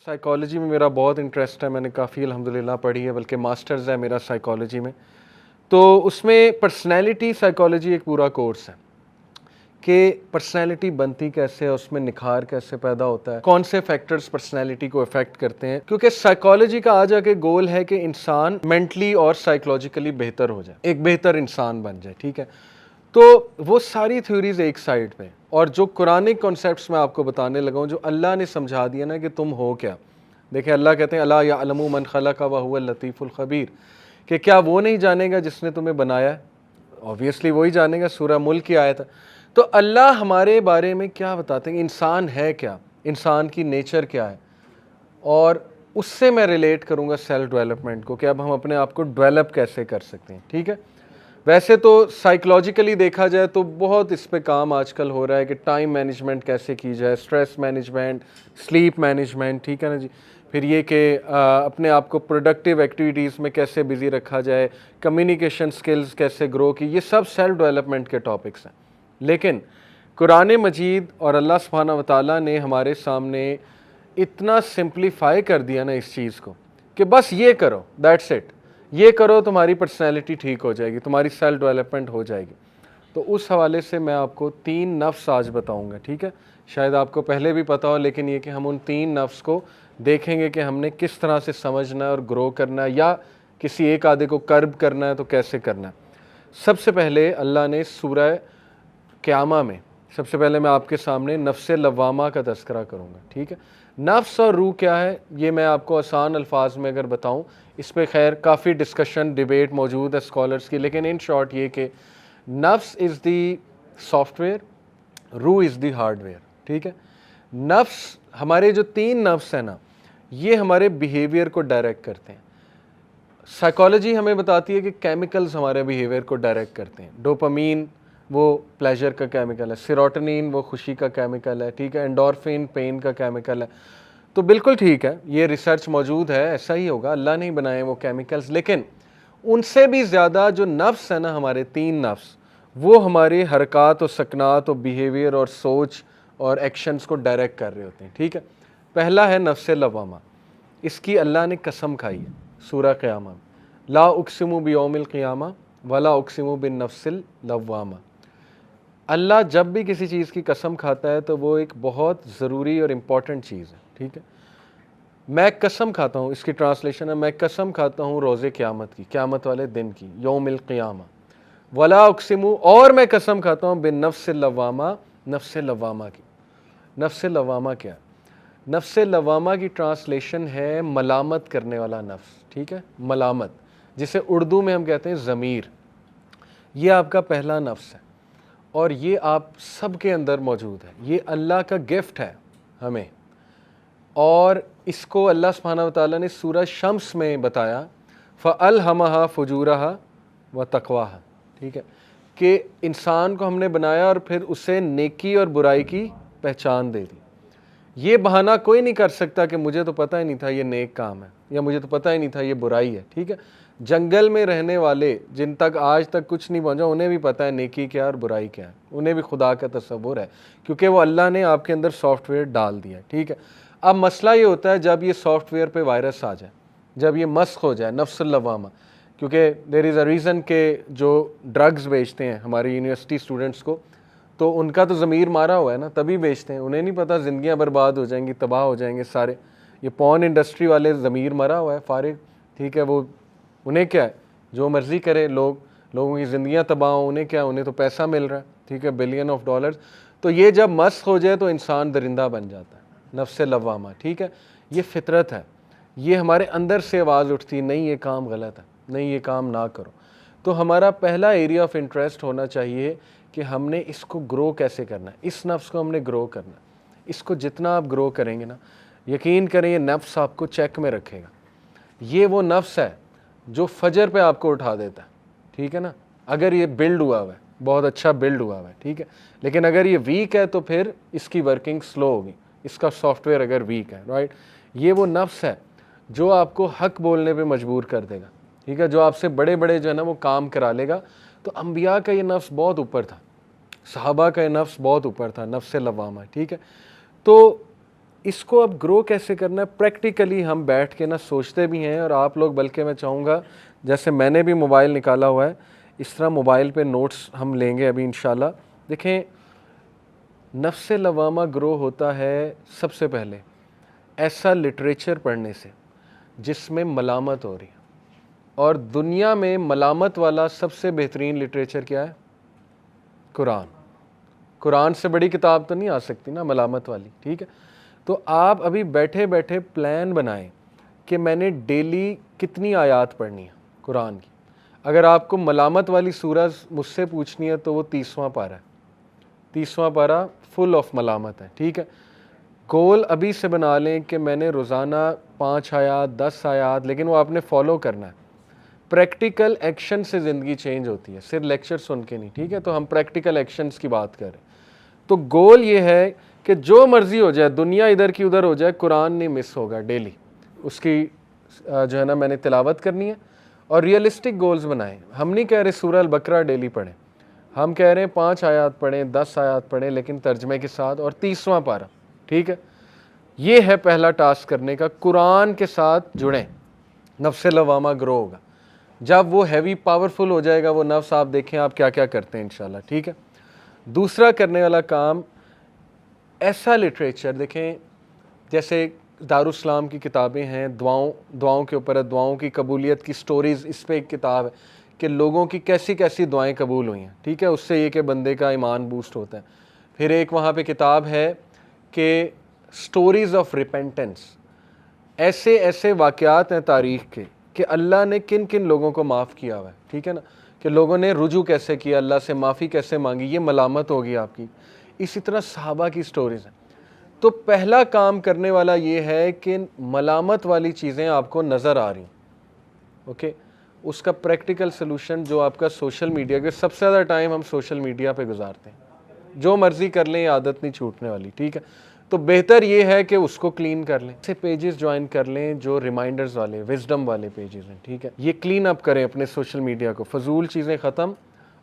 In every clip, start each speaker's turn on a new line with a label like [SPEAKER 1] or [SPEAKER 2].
[SPEAKER 1] Psychology में मेरा बहुत इंटरेस्ट है, मैंने काफ़ी अल्हम्दुलिल्लाह पढ़ी है, बल्कि मास्टर्स है मेरा साइकोलॉजी में। तो उसमें पर्सनैलिटी साइकोलॉजी एक पूरा कोर्स है कि पर्सनैलिटी बनती कैसे है, उसमें निखार कैसे पैदा होता है, कौन से फैक्टर्स पर्सनैलिटी को अफेक्ट करते हैं। क्योंकि साइकोलॉजी का आज आके गोल है कि इंसान मेंटली और साइकोलॉजिकली बेहतर हो जाए, एक बेहतर इंसान बन जाए, ठीक है। तो वो सारी थ्योरीज एक साइड पे, और जो कुरानिक कॉन्सेप्ट्स मैं आपको बताने लगा हूँ, जो अल्लाह ने समझा दिया ना कि तुम हो क्या। देखिए अल्लाह कहते हैं अला यअलमु मन खलक़ व हुवल लतीफ़ुल ख़बीर, कि क्या वो नहीं जानेगा जिसने तुम्हें बनाया है। ऑब्वियसली वही जानेगा, सूरह मुल्क की आयत है। तो अल्लाह हमारे बारे में क्या बताते हैं, इंसान है क्या, इंसान की नेचर क्या है, और उससे मैं रिलेट करूँगा सेल्फ डेवलपमेंट को, कि अब हम अपने आप को डेवलप कैसे कर सकते हैं, ठीक है। वैसे तो साइकोलॉजिकली देखा जाए तो बहुत इस पे काम आजकल हो रहा है कि टाइम मैनेजमेंट कैसे की जाए, स्ट्रेस मैनेजमेंट, स्लीप मैनेजमेंट, ठीक है ना जी। फिर ये कि अपने आप को प्रोडक्टिव एक्टिविटीज़ में कैसे बिज़ी रखा जाए, कम्युनिकेशन स्किल्स कैसे ग्रो की, ये सब सेल्फ डेवलपमेंट के टॉपिक्स हैं। लेकिन कुरान मजीद और अल्लाह सुब्हानहू व तआला ने हमारे सामने इतना सिंप्लीफाई कर दिया ना इस चीज़ को, कि बस ये करो, दैट्स इट, ये करो, तुम्हारी पर्सनैलिटी ठीक हो जाएगी, तुम्हारी सेल्फ डेवलपमेंट हो जाएगी। तो उस हवाले से मैं आपको 3 नफ्स आज बताऊंगा, ठीक है। शायद आपको पहले भी पता हो, लेकिन ये कि हम उन 3 नफ्स को देखेंगे कि हमने किस तरह से समझना है और ग्रो करना है, या किसी एक आधे को कर्ब करना है तो कैसे करना है। सबसे पहले अल्लाह ने सूरह क़यामा में, सबसे पहले मैं आपके सामने नफ्स लवामा का तज़किरा करूँगा, ठीक है। नफ्स और रूह क्या है, ये मैं आपको आसान अल्फाज में अगर बताऊँ, इस पर खैर काफ़ी डिस्कशन डिबेट मौजूद है स्कॉलर्स की, लेकिन इन शॉर्ट ये कि नफ्स इज़ दी सॉफ्टवेयर, रूह इज़ दी हार्डवेयर, ठीक है। नफ्स, हमारे जो 3 नफ्स हैं ना, ये हमारे बिहेवियर को डायरेक्ट करते हैं। साइकोलॉजी हमें बताती है कि केमिकल्स हमारे बिहेवियर को डायरेक्ट करते हैं। डोपामीन वो प्लेजर का केमिकल है, सेरोटोनिन वो खुशी का केमिकल है, ठीक है, एंडोर्फिन पेन का केमिकल है। तो बिल्कुल ठीक है, ये रिसर्च मौजूद है, ऐसा ही होगा, अल्लाह ने ही बनाए वो केमिकल्स। लेकिन उनसे भी ज़्यादा जो नफ्स है ना, हमारे 3 नफ्स, वो हमारे हरकत और सकनात और बिहेवियर और सोच और एक्शंस को डायरेक्ट कर रहे होते हैं, ठीक है। पहला है नफ्स लवामा, इसकी अल्लाह ने कसम खाई है सूरह क़यामा, ला उक़सिमु बियौमिल क़ियामा वला उक़सिमु बिन नफ्सिल लव्वामा। अल्लाह जब भी किसी चीज़ की कसम खाता है तो वो एक बहुत ज़रूरी और इम्पॉर्टेंट चीज़ है, ठीक है। मैं कसम खाता हूँ, इसकी ट्रांसलेशन है, मैं कसम खाता हूँ रोज़े क़यामत की, क़यामत वाले दिन की, यौमिल क़ियामा। वला उक़सिमु, और मैं कसम खाता हूँ बिन नफ्सिल लव्वामा, नफ्स लव्वामा की। नफ्स लव्वामा क्या है? नफ्स लवामा की ट्रांसलेशन है मलामत करने वाला नफ्स, ठीक है, मलामत, जिसे उर्दू में हम कहते हैं ज़मीर। ये आपका पहला नफ्स है, और ये आप सबके अंदर मौजूद है। ये अल्लाह का गिफ्ट है हमें, और इसको अल्लाह सुब्हानहू व तआला ने सूरह शम्स में बताया, फ़अल्हमहा फ़ुजूरहा व तक़वाहा, ठीक है, कि इंसान को हमने बनाया और फिर उसे नेकी और बुराई की पहचान दे दी। ये बहाना कोई नहीं कर सकता कि मुझे तो पता ही नहीं था ये नेक काम है, या मुझे तो पता ही नहीं था ये बुराई है, ठीक है। जंगल में रहने वाले जिन तक आज तक कुछ नहीं पहुंचा, उन्हें भी पता है नेकी क्या और बुराई क्या है, उन्हें भी खुदा का तसव्वुर है, क्योंकि वो अल्लाह ने आपके अंदर सॉफ्टवेयर डाल दिया, ठीक है। अब मसला ये होता है जब ये सॉफ्टवेयर पे वायरस आ जाए, जब ये मस्क हो जाए नफ्स लवामा, क्योंकि देयर इज़ अ रीज़न के जो ड्रग्स बेचते हैं हमारे यूनिवर्सिटी स्टूडेंट्स को, तो उनका तो ज़मीर मारा हुआ है ना, तभी बेचते हैं, उन्हें नहीं पता ज़िंदगियाँ बर्बाद हो जाएंगी, तबाह हो जाएंगे सारे। ये पॉर्न इंडस्ट्री वाले ज़मीर मरा हुआ है फारिग, ठीक है, वो उन्हें क्या है, जो मर्ज़ी करे, लोगों की ज़िंदगियाँ तबाह हो, उन्हें क्या, उन्हें तो पैसा मिल रहा है, ठीक है, बिलियन ऑफ डॉलर्स। तो ये जब मस्क हो जाए तो इंसान दरिंदा बन जाता है, नफ्स लवामा, ठीक है। ये फितरत है, ये हमारे अंदर से आवाज़ उठती है, नहीं ये काम गलत है, नहीं ये काम ना करो। तो हमारा पहला एरिया ऑफ इंटरेस्ट होना चाहिए कि हमने इसको ग्रो कैसे करना है, इस नफ्स को हमने ग्रो करना है। इसको जितना आप ग्रो करेंगे ना, यकीन करें ये नफ्स आपको चेक में रखेगा। ये वो नफ्स है जो फजर पे आपको उठा देता है, ठीक है ना, अगर ये बिल्ड हुआ हुआ है, बहुत अच्छा बिल्ड हुआ हुआ है, ठीक है। लेकिन अगर ये वीक है तो फिर इसकी वर्किंग स्लो होगी, इसका सॉफ्टवेयर अगर वीक है, राइट। ये वो नफ्स है जो आपको हक बोलने पे मजबूर कर देगा, ठीक है, जो आपसे बड़े बड़े जो है ना वो काम करा लेगा। तो अंबिया का ये नफ्स बहुत ऊपर था, सहाबा का ये नफ्स बहुत ऊपर था, नफ्स लवामा, ठीक है। तो इसको अब ग्रो कैसे करना है, प्रैक्टिकली हम बैठ के ना सोचते भी हैं, और आप लोग, बल्कि मैं चाहूँगा जैसे मैंने भी मोबाइल निकाला हुआ है, इस तरह मोबाइल पे नोट्स हम लेंगे अभी इंशाल्लाह। देखें, नफ्स लवामा ग्रो होता है सबसे पहले ऐसा लिटरेचर पढ़ने से जिसमें मलामत हो रही है, और दुनिया में मलामत वाला सबसे बेहतरीन लिटरेचर क्या है? कुरान। कुरान से बड़ी किताब तो नहीं आ सकती ना मलामत वाली, ठीक है। तो आप अभी बैठे बैठे प्लान बनाएं कि मैंने डेली कितनी आयत पढ़नी है कुरान की। अगर आपको मलामत वाली सूरह मुझसे पूछनी है तो वो 30वां पारा है, 30वां पारा फुल ऑफ मलामत है, ठीक है। गोल अभी से बना लें कि मैंने रोज़ाना 5 आयत 10 आयत, लेकिन वो आपने फॉलो करना है। प्रैक्टिकल एक्शन से ज़िंदगी चेंज होती है, सिर्फ लेक्चर सुन के नहीं, ठीक है। तो हम प्रैक्टिकल एक्शंस की बात करें तो गोल ये है कि जो मर्ज़ी हो जाए, दुनिया इधर की उधर हो जाए, कुरान नहीं मिस होगा डेली। उसकी जो है ना मैंने तिलावत करनी है, और रियलिस्टिक गोल्स बनाएं। हम नहीं कह रहे सूरह अल बकरा डेली पढ़ें, हम कह रहे हैं 5 आयत पढ़ें, 10 आयत पढ़ें, लेकिन तर्जमे के साथ, और 30वां पारा, ठीक है। ये है पहला टास्क करने का, कुरान के साथ जुड़ें, नफ्स लवामा ग्रो होगा। जब वो हैवी पावरफुल हो जाएगा वो नफ्स, आप देखें आप क्या क्या करते हैं इंशाल्लाह, ठीक है। दूसरा करने वाला काम, ऐसा लिटरेचर देखें, जैसे दारुस्सलाम की किताबें हैं, दुआओं के ऊपर है, दुआओं की कबूलियत की स्टोरीज़, इस पे एक किताब है कि लोगों की कैसी कैसी दुआएं कबूल हुई हैं, ठीक है। उससे ये कि बंदे का ईमान बूस्ट होता है। फिर एक वहाँ पे किताब है कि स्टोरीज़ ऑफ रिपेंटेंस, ऐसे ऐसे वाक़यात हैं तारीख़ के कि अल्लाह ने किन किन लोगों को माफ़ किया हुआ है, ठीक है ना, कि लोगों ने रुजू कैसे किया, अल्लाह से माफ़ी कैसे मांगी, ये मलामत होगी आपकी। इसी तरह सहाबा की स्टोरीज़ हैं। तो पहला काम करने वाला ये है कि मलामत वाली चीज़ें आपको नज़र आ रही, ओके, उसका प्रैक्टिकल सलूशन जो आपका सोशल मीडिया के, सबसे ज़्यादा टाइम हम सोशल मीडिया पे गुजारते हैं, जो मर्ज़ी कर लें, आदत नहीं छूटने वाली, ठीक है। तो बेहतर ये है कि उसको क्लीन कर लें, ऐसे पेजेस ज्वाइन कर लें जो रिमाइंडर्स वाले, विजडम वाले पेजेस हैं, ठीक है। ये क्लीन अप करें अपने सोशल मीडिया को, फजूल चीज़ें ख़त्म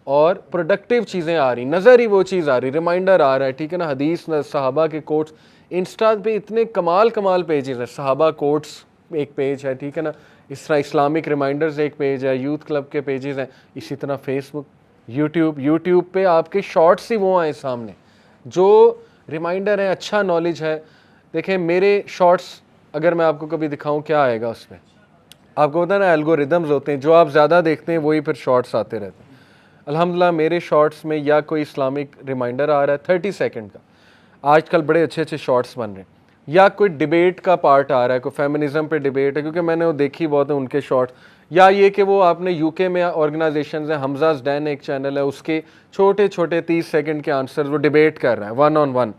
[SPEAKER 1] और प्रोडक्टिव चीज़ें आ रही, नज़र ही वो चीज़ आ रही, रिमाइंडर आ रहा है, ठीक है ना। हदीस, सहाबा के कोट्स, इंस्टा पे इतने कमाल कमाल पेजेस हैं, सहाबा कोट्स एक पेज है, ठीक है ना। इस तरह इस्लामिक रिमाइंडर्स एक पेज है, यूथ क्लब के पेजेस हैं, इसी तरह फेसबुक, यूट्यूब पे आपके शॉर्ट्स ही वो आए सामने जो रिमाइंडर है, अच्छा नॉलेज है। देखें मेरे शॉर्ट्स अगर मैं आपको कभी दिखाऊं क्या आएगा उसमें, आपको पता है ना एल्गोरिदम्स होते हैं, जो आप ज़्यादा देखते हैं वही फिर शॉर्ट्स आते रहते हैं। अल्हम्दुलिल्लाह मेरे शॉर्ट्स में या कोई इस्लामिक रिमाइंडर आ रहा है 30 सेकंड का, आजकल बड़े अच्छे अच्छे शॉर्ट्स बन रहे हैं, या कोई डिबेट का पार्ट आ रहा है, कोई फेमिनिज्म पे डिबेट है, क्योंकि मैंने वो देखी बहुत है उनके शॉर्ट्स, या ये कि वो आपने यूके में ऑर्गेनाइजेशन है, हमजाज डैन एक चैनल है, उसके छोटे छोटे 30 सेकंड के आंसर वो डिबेट कर रहा है 1 on 1,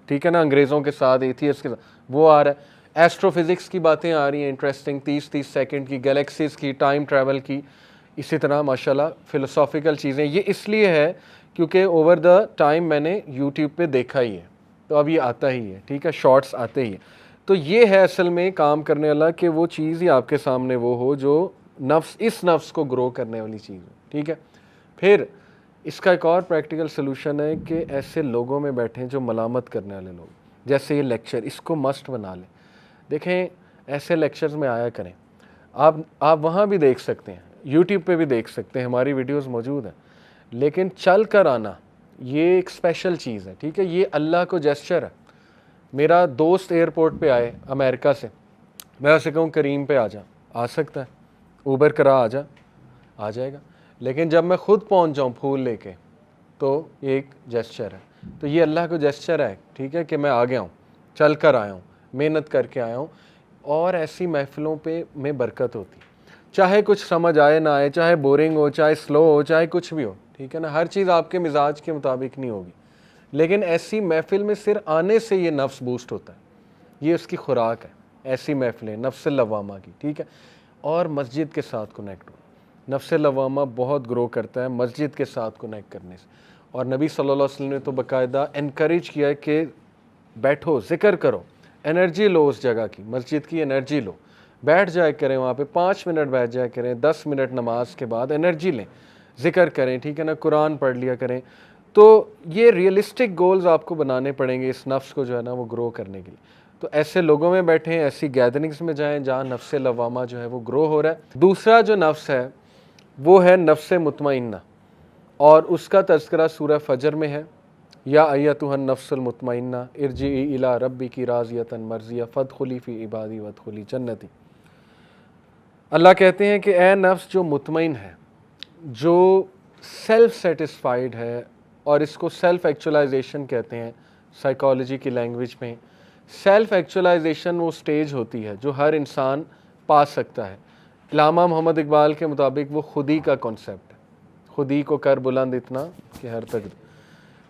[SPEAKER 1] ठीक है ना, अंग्रेज़ों के साथ, एथियस्ट के साथ, वो आ रहा है। एस्ट्रोफिज़िक्स की बातें आ रही हैं इंटरेस्टिंग, 30-30 सेकंड की, गैलेक्सीज़ की, टाइम ट्रैवल की, इसी तरह माशाल्लाह फ़िलोसॉफ़िकल चीज़ें। ये इसलिए है क्योंकि ओवर द टाइम मैंने यूट्यूब पे देखा ही है, तो अब ये आता ही है, ठीक है, शॉर्ट्स आते ही है। तो ये है असल में काम करने वाला कि वो चीज़ ही आपके सामने वो हो जो नफ्स, इस नफ्स को ग्रो करने वाली चीज़ हो, ठीक है। फिर इसका एक और प्रैक्टिकल सलूशन है कि ऐसे लोगों में बैठें जो मलामत करने वाले लोग, जैसे ये लेक्चर, इसको मस्ट बना लें। देखें ऐसे लेक्चर्स में आया करें, आप वहाँ भी देख सकते हैं, यूट्यूब पे भी देख सकते हैं, हमारी वीडियोस मौजूद हैं, लेकिन चल कर आना ये एक स्पेशल चीज़ है, ठीक है। ये अल्लाह को जेस्चर है। मेरा दोस्त एयरपोर्ट पे आए अमेरिका से, मैं उसे कहूँ करीम पे आ सकता है, ऊबर करा आ जाएगा, लेकिन जब मैं ख़ुद पहुँच जाऊँ फूल लेके तो ये एक जेस्चर है। तो ये अल्लाह को जेस्चर है, ठीक है, कि मैं आ गया हूँ, चल कर आया हूँ, मेहनत करके आया हूँ। और ऐसी महफ़िलों पे में बरकत होती, चाहे कुछ समझ आए ना आए, चाहे बोरिंग हो, चाहे स्लो हो, चाहे कुछ भी हो, ठीक है ना। हर चीज़ आपके मिजाज के मुताबिक नहीं होगी, लेकिन ऐसी महफ़िल में सिर्फ आने से ये नफ्स बूस्ट होता है, ये उसकी खुराक है, ऐसी महफ़िलें नफ्स लवामा की, ठीक है। और मस्जिद के साथ कनेक्ट हो, नफ्स लवामा बहुत ग्रो करता है मस्जिद के साथ कनेक्ट करने से। और नबी सल्लल्लाहु अलैहि वसल्लम ने तो बाकायदा इनकरेज किया है कि बैठो, ज़िक्र करो, एनर्जी लो उस जगह की, मस्जिद की एनर्जी लो, बैठ जाया करें वहाँ पे, 5 मिनट बैठ जाया करें, 10 मिनट नमाज के बाद एनर्जी लें, ज़िक्र करें, ठीक है ना, कुरान पढ़ लिया करें। तो ये रियलिस्टिक गोल्स आपको बनाने पड़ेंगे इस नफ्स को जो है ना वो ग्रो करने के लिए। तो ऐसे लोगों में बैठें, ऐसी गैदरिंग्स में जाएं जहाँ नफ्स लवामा जो है वो ग्रो हो रहा है। दूसरा जो नफ्स है वो है नफ्स मुतमइन्ना, और उसका तज़किरा सूरह फजर में है, या अय्यतुहन नफ्सुल मुतमइन्ना इरजिई इला रब्बिकी राज़ियतन मर्ज़िया फ़दख़ुली फ़ी इबादी वदख़ुली जन्नती। अल्लाह कहते हैं कि ए नफ्स जो मुतमइन है, जो सेल्फ सेटिस्फाइड है, और इसको सेल्फ एक्चुअलाइजेशन कहते हैं साइकोलॉजी की लैंग्वेज में। सेल्फ एक्चुअलाइजेशन वो स्टेज होती है जो हर इंसान पा सकता है। इल्लामा मोहम्मद इकबाल के मुताबिक वो खुदी का कॉन्सेप्ट है, खुदी को कर बुलंद इतना कि हर तक।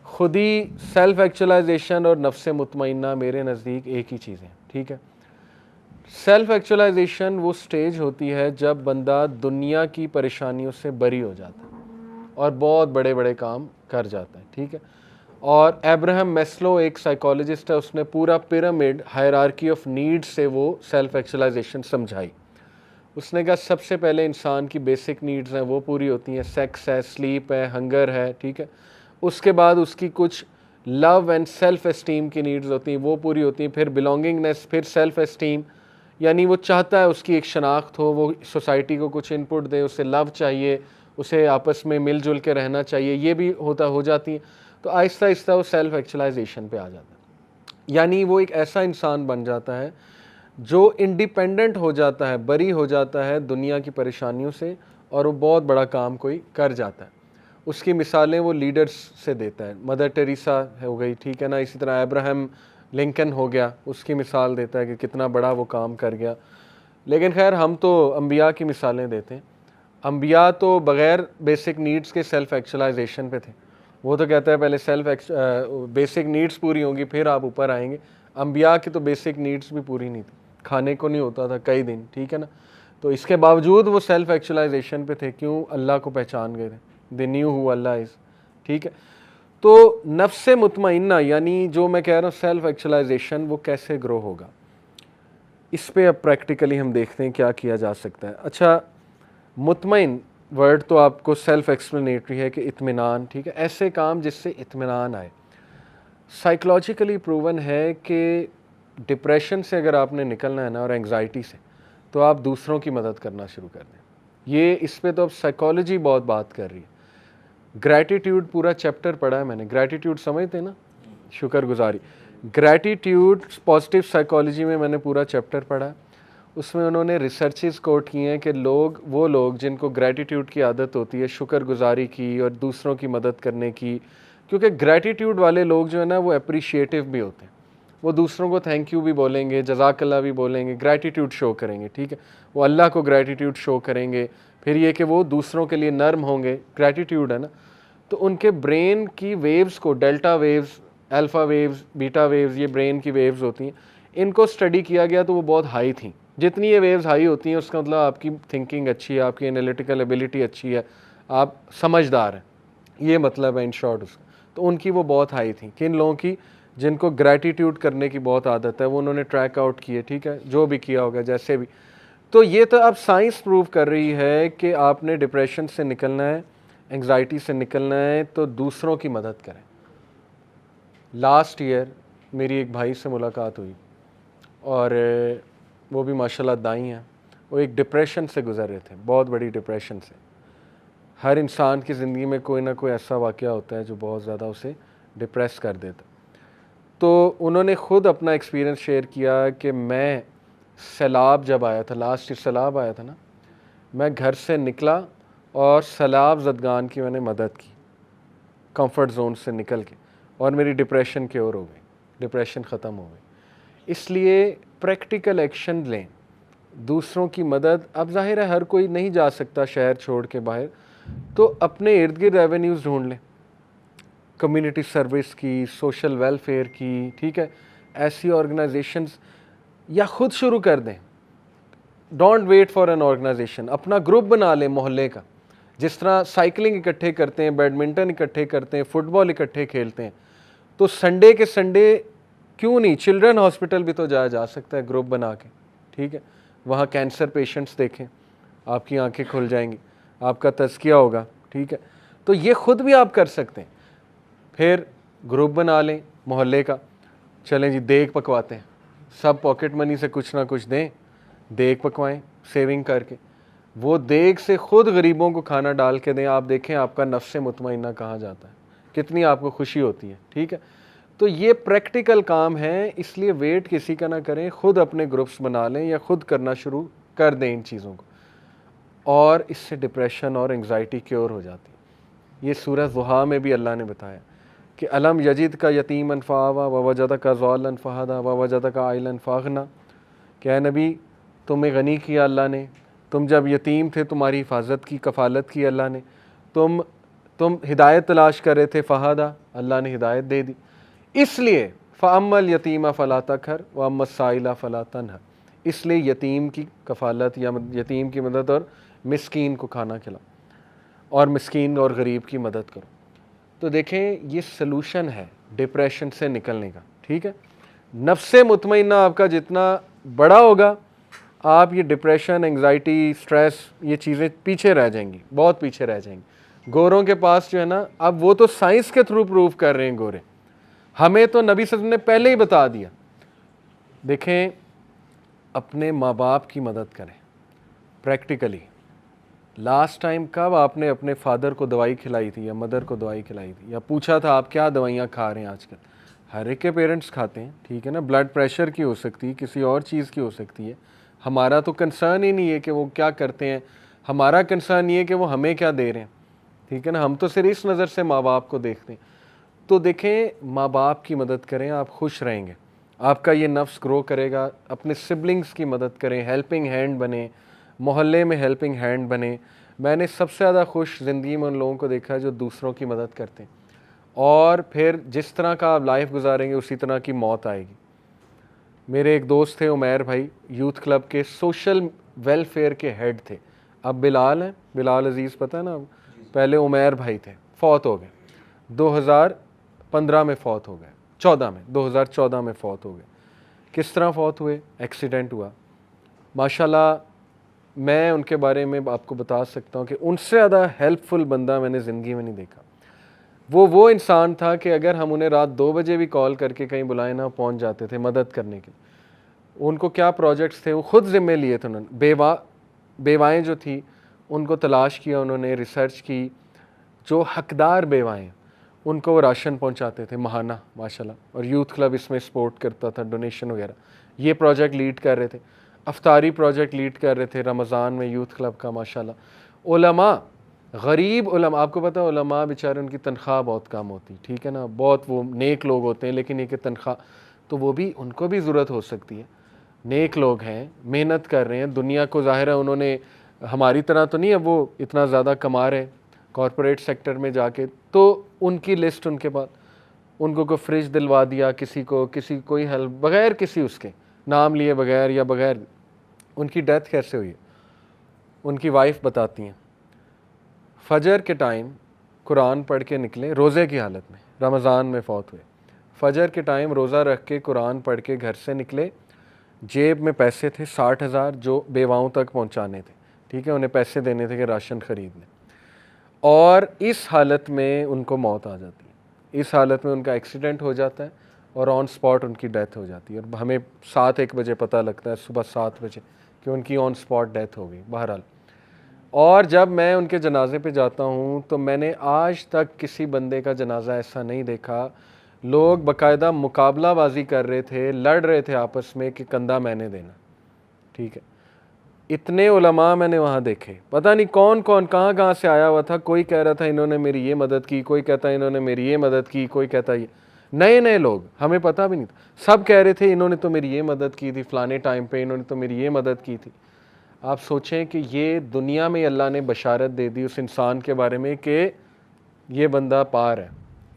[SPEAKER 1] खुदी, सेल्फ एक्चुअलाइजेशन और नफ्स मुतमइन्ना मेरे नज़दीक एक ही चीज़ है, ठीक है। सेल्फ एक्चुअलाइजेशन वो स्टेज होती है जब बंदा दुनिया की परेशानियों से बरी हो जाता है और बहुत बड़े बड़े काम कर जाता है, ठीक है। और अब्राहम मैस्लो एक साइकोलॉजिस्ट है, उसने पूरा पिरामिड हायरार्की ऑफ नीड्स से वो सेल्फ एक्चुअलाइजेशन समझाई। उसने कहा सबसे पहले इंसान की बेसिक नीड्स हैं वो पूरी होती हैं, सेक्स है, स्लीप है, हंगर है, ठीक है। उसके बाद उसकी कुछ लव एंड सेल्फ एस्टीम की नीड्स होती हैं, वो पूरी होती हैं। फिर बिलोंगिंगनेस, फिर सेल्फ एस्टीम, यानी वो चाहता है उसकी एक शनाख्त हो, वो सोसाइटी को कुछ इनपुट दे, उसे लव चाहिए, उसे आपस में मिलजुल के रहना चाहिए, ये भी हो जाती है। तो आहिस्ता आहिस्ता वो सेल्फ एक्चुअलाइजेशन पे आ जाता है, यानी वो एक ऐसा इंसान बन जाता है जो इंडिपेंडेंट हो जाता है, बरी हो जाता है दुनिया की परेशानियों से, और वो बहुत बड़ा काम कोई कर जाता है। उसकी मिसालें वो लीडर्स से देता है, मदर टेरेसा हो गई, ठीक है ना, इसी तरह अब्राहम लिंकन हो गया, उसकी मिसाल देता है कि कितना बड़ा वो काम कर गया। लेकिन खैर हम तो अंबिया की मिसालें देते हैं। अंबिया तो बग़ैर बेसिक नीड्स के सेल्फ एक्चुअलाइजेशन पे थे। वो तो कहता है पहले बेसिक नीड्स पूरी होंगी फिर आप ऊपर आएंगे। अंबिया की तो बेसिक नीड्स भी पूरी नहीं थी, खाने को नहीं होता था कई दिन, ठीक है ना। तो इसके बावजूद वो सेल्फ एक्चुअलाइजेशन पे थे, क्यों? अल्लाह को पहचान गए थे, they knew who Allah is, ठीक है। तो नफ्स मुतमइन्ना, यानी जो मैं कह रहा हूँ सेल्फ एक्चुअलाइजेशन, वो कैसे ग्रो होगा, इस पे अब प्रैक्टिकली हम देखते हैं क्या किया जा सकता है। अच्छा, मुतमइन वर्ड तो आपको सेल्फ एक्सप्लेनेटरी है कि इत्मीनान, ठीक है, ऐसे काम जिससे इत्मीनान आए। साइकोलॉजिकली प्रूवन है कि डिप्रेशन से अगर आपने निकलना है ना, और एंग्जाइटी से, तो आप दूसरों की मदद करना शुरू कर दें। ये इस पे तो अब साइकोलॉजी बहुत बात कर रही है। ग्रैटिट्यूड पूरा चैप्टर पढ़ा है मैंने, ग्रैटिट्यूड समझते हैं ना, शुक्रगुजारी। ग्रैटिट्यूड पॉजिटिव साइकोलॉजी में मैंने पूरा चैप्टर पढ़ा है। उसमें उन्होंने रिसर्चेस कोट किए हैं कि वो लोग जिनको ग्रैटिट्यूड की आदत होती है, शुक्रगुजारी की और दूसरों की मदद करने की, क्योंकि ग्रैटिट्यूड वाले लोग जो है ना वो अप्रिशिएटिव भी होते हैं, वो दूसरों को थैंक यू भी बोलेंगे, जज़ाकल्लाह भी बोलेंगे, ग्रैटिट्यूड शो करेंगे, ठीक है। वो अल्लाह को ग्रैटिट्यूड शो करेंगे। फिर ये कि वो दूसरों के लिए नर्म होंगे, ग्रैटिट्यूड है ना। तो उनके ब्रेन की वेव्स को, delta waves, alpha waves, beta waves, ये ब्रेन की वेव्स होती हैं, इनको स्टडी किया गया तो वो बहुत हाई थी। जितनी ये वेव्स हाई होती हैं उसका मतलब आपकी थिंकिंग अच्छी है, आपकी एनालिटिकल एबिलिटी अच्छी है, आप समझदार हैं, ये मतलब है इन शॉर्ट उसका। तो उनकी वो बहुत हाई थी। किन लोगों की? जिनको ग्रैटिट्यूड करने की बहुत आदत है, वो उन्होंने ट्रैक आउट किए, ठीक है, जो भी किया होगा जैसे भी। तो ये तो अब साइंस प्रूव कर रही है कि आपने डिप्रेशन से निकलना है, एंग्जाइटी से निकलना है, तो दूसरों की मदद करें। लास्ट ईयर मेरी एक भाई से मुलाकात हुई, और वो भी माशाल्लाह दाई हैं। वो एक डिप्रेशन से गुज़र रहे थे, बहुत बड़ी डिप्रेशन से। हर इंसान की ज़िंदगी में कोई ना कोई ऐसा वाक़या होता है जो बहुत ज़्यादा उसे डिप्रेस कर देता। तो उन्होंने ख़ुद अपना एक्सपीरियंस शेयर किया कि मैं सैलाब जब आया था, लास्ट ईयर सैलाब आया था ना, मैं घर से निकला और सैलाब ज़दगान की मैंने मदद की, कंफर्ट जोन से निकल के, और मेरी डिप्रेशन क्योर हो गई, डिप्रेशन ख़त्म हो गई। इसलिए प्रैक्टिकल एक्शन लें, दूसरों की मदद। अब जाहिर है हर कोई नहीं जा सकता शहर छोड़ के बाहर, तो अपने इर्द गिर्द एवेन्यूज़ ढूंढ लें, कम्युनिटी सर्विस की, सोशल वेलफेयर की, ठीक है, ऐसी ऑर्गेनाइजेशंस, या ख़ुद शुरू कर दें। Don't wait for an organisation, अपना ग्रुप बना लें मोहल्ले का। जिस तरह साइकिलिंग इकट्ठे करते हैं, बैडमिंटन इकट्ठे करते हैं, फुटबॉल इकट्ठे खेलते हैं, तो संडे के संडे क्यों नहीं चिल्ड्रन हॉस्पिटल भी तो जाया जा सकता है ग्रुप बना के, ठीक है। वहाँ कैंसर पेशेंट्स देखें, आपकी आंखें खुल जाएंगी, आपका तज़किया होगा, ठीक है। तो ये ख़ुद भी आप कर सकते हैं। फिर ग्रुप बना लें मोहल्ले का, चलें जी देग पकवाते हैं, सब पॉकेट मनी से कुछ ना कुछ दें, देग पकवाएं सेविंग करके, वो देग से ख़ुद गरीबों को खाना डाल के दें। आप देखें आपका नफ्स मुतमइन्ना कहाँ जाता है, कितनी आपको खुशी होती है। ठीक है, तो ये प्रैक्टिकल काम है, इसलिए वेट किसी का ना करें, ख़ुद अपने ग्रुप्स बना लें या ख़ुद करना शुरू कर दें इन चीज़ों को, और इससे डिप्रेशन और एंग्जाइटी क्योर हो जाती है। ये सूरह ज़ुहा में भी अल्लाह ने बताया कि अलम यजिद का यतीमन फ़ावा व वजद का ज़ालन फ़हदा व वजद का आइलन फ़ागना, क्या नबी तुम्हें गनी किया अल्लाह ने, तुम जब यतीम थे तुम्हारी हिफाजत की, कफ़ालत की अल्लाह ने, तुम हिदायत तलाश कर रहे थे, फ़हदा अल्लाह ने हिदायत दे दी। इसलिए फ़अम्मल यतीमा फ़ला तक़हर व अम्मस साइला फ़ला तनहर, इसलिए यतीम की कफ़ालत या यतीम की मदद और मिस्कीन को खाना खिलाओ और मिस्कीन और गरीब की मदद करो। तो देखें ये सलूशन है डिप्रेशन से निकलने का। ठीक है, नफ्से मुतमइन्ना आपका जितना बड़ा होगा, आप ये डिप्रेशन, एंग्जाइटी, स्ट्रेस, ये चीज़ें पीछे रह जाएंगी, बहुत पीछे रह जाएंगी। गोरों के पास जो है ना, अब वो तो साइंस के थ्रू प्रूव कर रहे हैं गोरे, हमें तो नबी सल्लल्लाहु अलैहि वसल्लम ने पहले ही बता दिया। देखें, अपने माँ बाप की मदद करें प्रैक्टिकली। लास्ट टाइम कब आपने अपने फादर को दवाई खिलाई थी या मदर को दवाई खिलाई थी, या पूछा था आप क्या दवाइयाँ खा रहे हैं आजकल? हर एक के पेरेंट्स खाते हैं, ठीक है ना, ब्लड प्रेशर की हो सकती है, किसी और चीज़ की हो सकती है। हमारा तो कंसर्न ही नहीं है कि वो क्या करते हैं, हमारा कंसर्न ये है कि वो हमें क्या दे रहे हैं। ठीक है ना, हम तो सिर्फ इस नज़र से माँ बाप को देखते हैं। तो देखें, माँ बाप की मदद करें, आप खुश रहेंगे, आपका ये नफ्स ग्रो करेगा। अपने सिबलिंग्स की मदद करें, हेल्पिंग हैंड बने, मोहल्ले में हेल्पिंग हैंड बने। मैंने सबसे ज़्यादा खुश ज़िंदगी में उन लोगों को देखा है जो दूसरों की मदद करते हैं, और फिर जिस तरह का आप लाइफ गुजारेंगे उसी तरह की मौत आएगी। मेरे एक दोस्त थे उमैर भाई, यूथ क्लब के सोशल वेलफेयर के हेड थे। अब बिलाल हैं, बिलाल अजीज़ पता है ना, पहले उमैर भाई थे, फौत हो गए 2015 में, फौत हो गए 2014 में फौत हो गए। किस तरह फौत हुए? एक्सीडेंट हुआ। माशाल्लाह मैं उनके बारे में आपको बता सकता हूँ कि उनसे ज़्यादा हेल्पफुल बंदा मैंने ज़िंदगी में नहीं देखा। वो इंसान था कि अगर हम उन्हें रात 2 बजे भी कॉल करके कहीं बुलाए ना, पहुँच जाते थे मदद करने के। उनको क्या प्रोजेक्ट्स थे वो खुद ज़िम्मे लिए थे उन्होंने। बेवाएँ जो थी उनको तलाश किया उन्होंने, रिसर्च की, जो हकदार बेवाएँ उनको वो राशन पहुंचाते थे महाना माशाल्लाह, और यूथ क्लब इसमें सपोर्ट करता था, डोनेशन वगैरह। ये प्रोजेक्ट लीड कर रहे थे, अफ्तारी प्रोजेक्ट लीड कर रहे थे रमज़ान में यूथ क्लब का माशाल्लाह। उलमा, गरीब उलमा, आपको पता है उलमा बेचारे उनकी तनख्वाह बहुत कम होती, ठीक है ना, बहुत वो नेक लोग होते हैं, लेकिन ये कि तनख्वाह तो वो भी, उनको भी ज़रूरत हो सकती है। नेक लोग हैं, मेहनत कर रहे हैं, दुनिया को ज़ाहिर है उन्होंने हमारी तरह तो नहीं है वो इतना ज़्यादा कमा रहे कॉरपोरेट सेक्टर में जाके, तो उनकी लिस्ट उनके पास, उनको कोई फ्रिज दिलवा दिया, किसी को कोई हेल्प बगैर किसी उसके नाम लिए बगैर या बगैर। उनकी डेथ कैसे हुई? उनकी वाइफ बताती हैं, फजर के टाइम कुरान पढ़ के निकले, रोज़े की हालत में, रमज़ान में फ़ौत हुए। फजर के टाइम रोज़ा रख के कुरान पढ़ के घर से निकले, जेब में पैसे थे 60,000 जो बेवाओं तक पहुंचाने थे, ठीक है, उन्हें पैसे देने थे कि राशन ख़रीदने, और इस हालत में उनको मौत आ जाती है। इस हालत में उनका एक्सीडेंट हो जाता है और ऑन स्पॉट उनकी डेथ हो जाती है, और हमें 7-1 बजे पता लगता है, सुबह 7 बजे, कि उनकी ऑन स्पॉट डेथ हो गई बहरहाल। और जब मैं उनके जनाजे पे जाता हूँ तो मैंने आज तक किसी बंदे का जनाजा ऐसा नहीं देखा, लोग बाकायदा मुकाबलाबाजी कर रहे थे, लड़ रहे थे आपस में कि कंधा मैंने देना, ठीक है। इतने उलमा मैंने वहाँ देखे, पता नहीं कौन कौन कहाँ से आया हुआ था। कोई कह रहा था इन्होंने मेरी ये मदद की, कोई कहता है इन्होंने मेरी ये मदद की, कोई कहता ये, नए लोग, हमें पता भी नहीं था, सब कह रहे थे इन्होंने तो मेरी ये मदद की थी फ़लाने टाइम पे, इन्होंने तो मेरी ये मदद की थी। आप सोचें कि ये दुनिया में अल्लाह ने बशारत दे दी उस इंसान के बारे में कि ये बंदा पार है,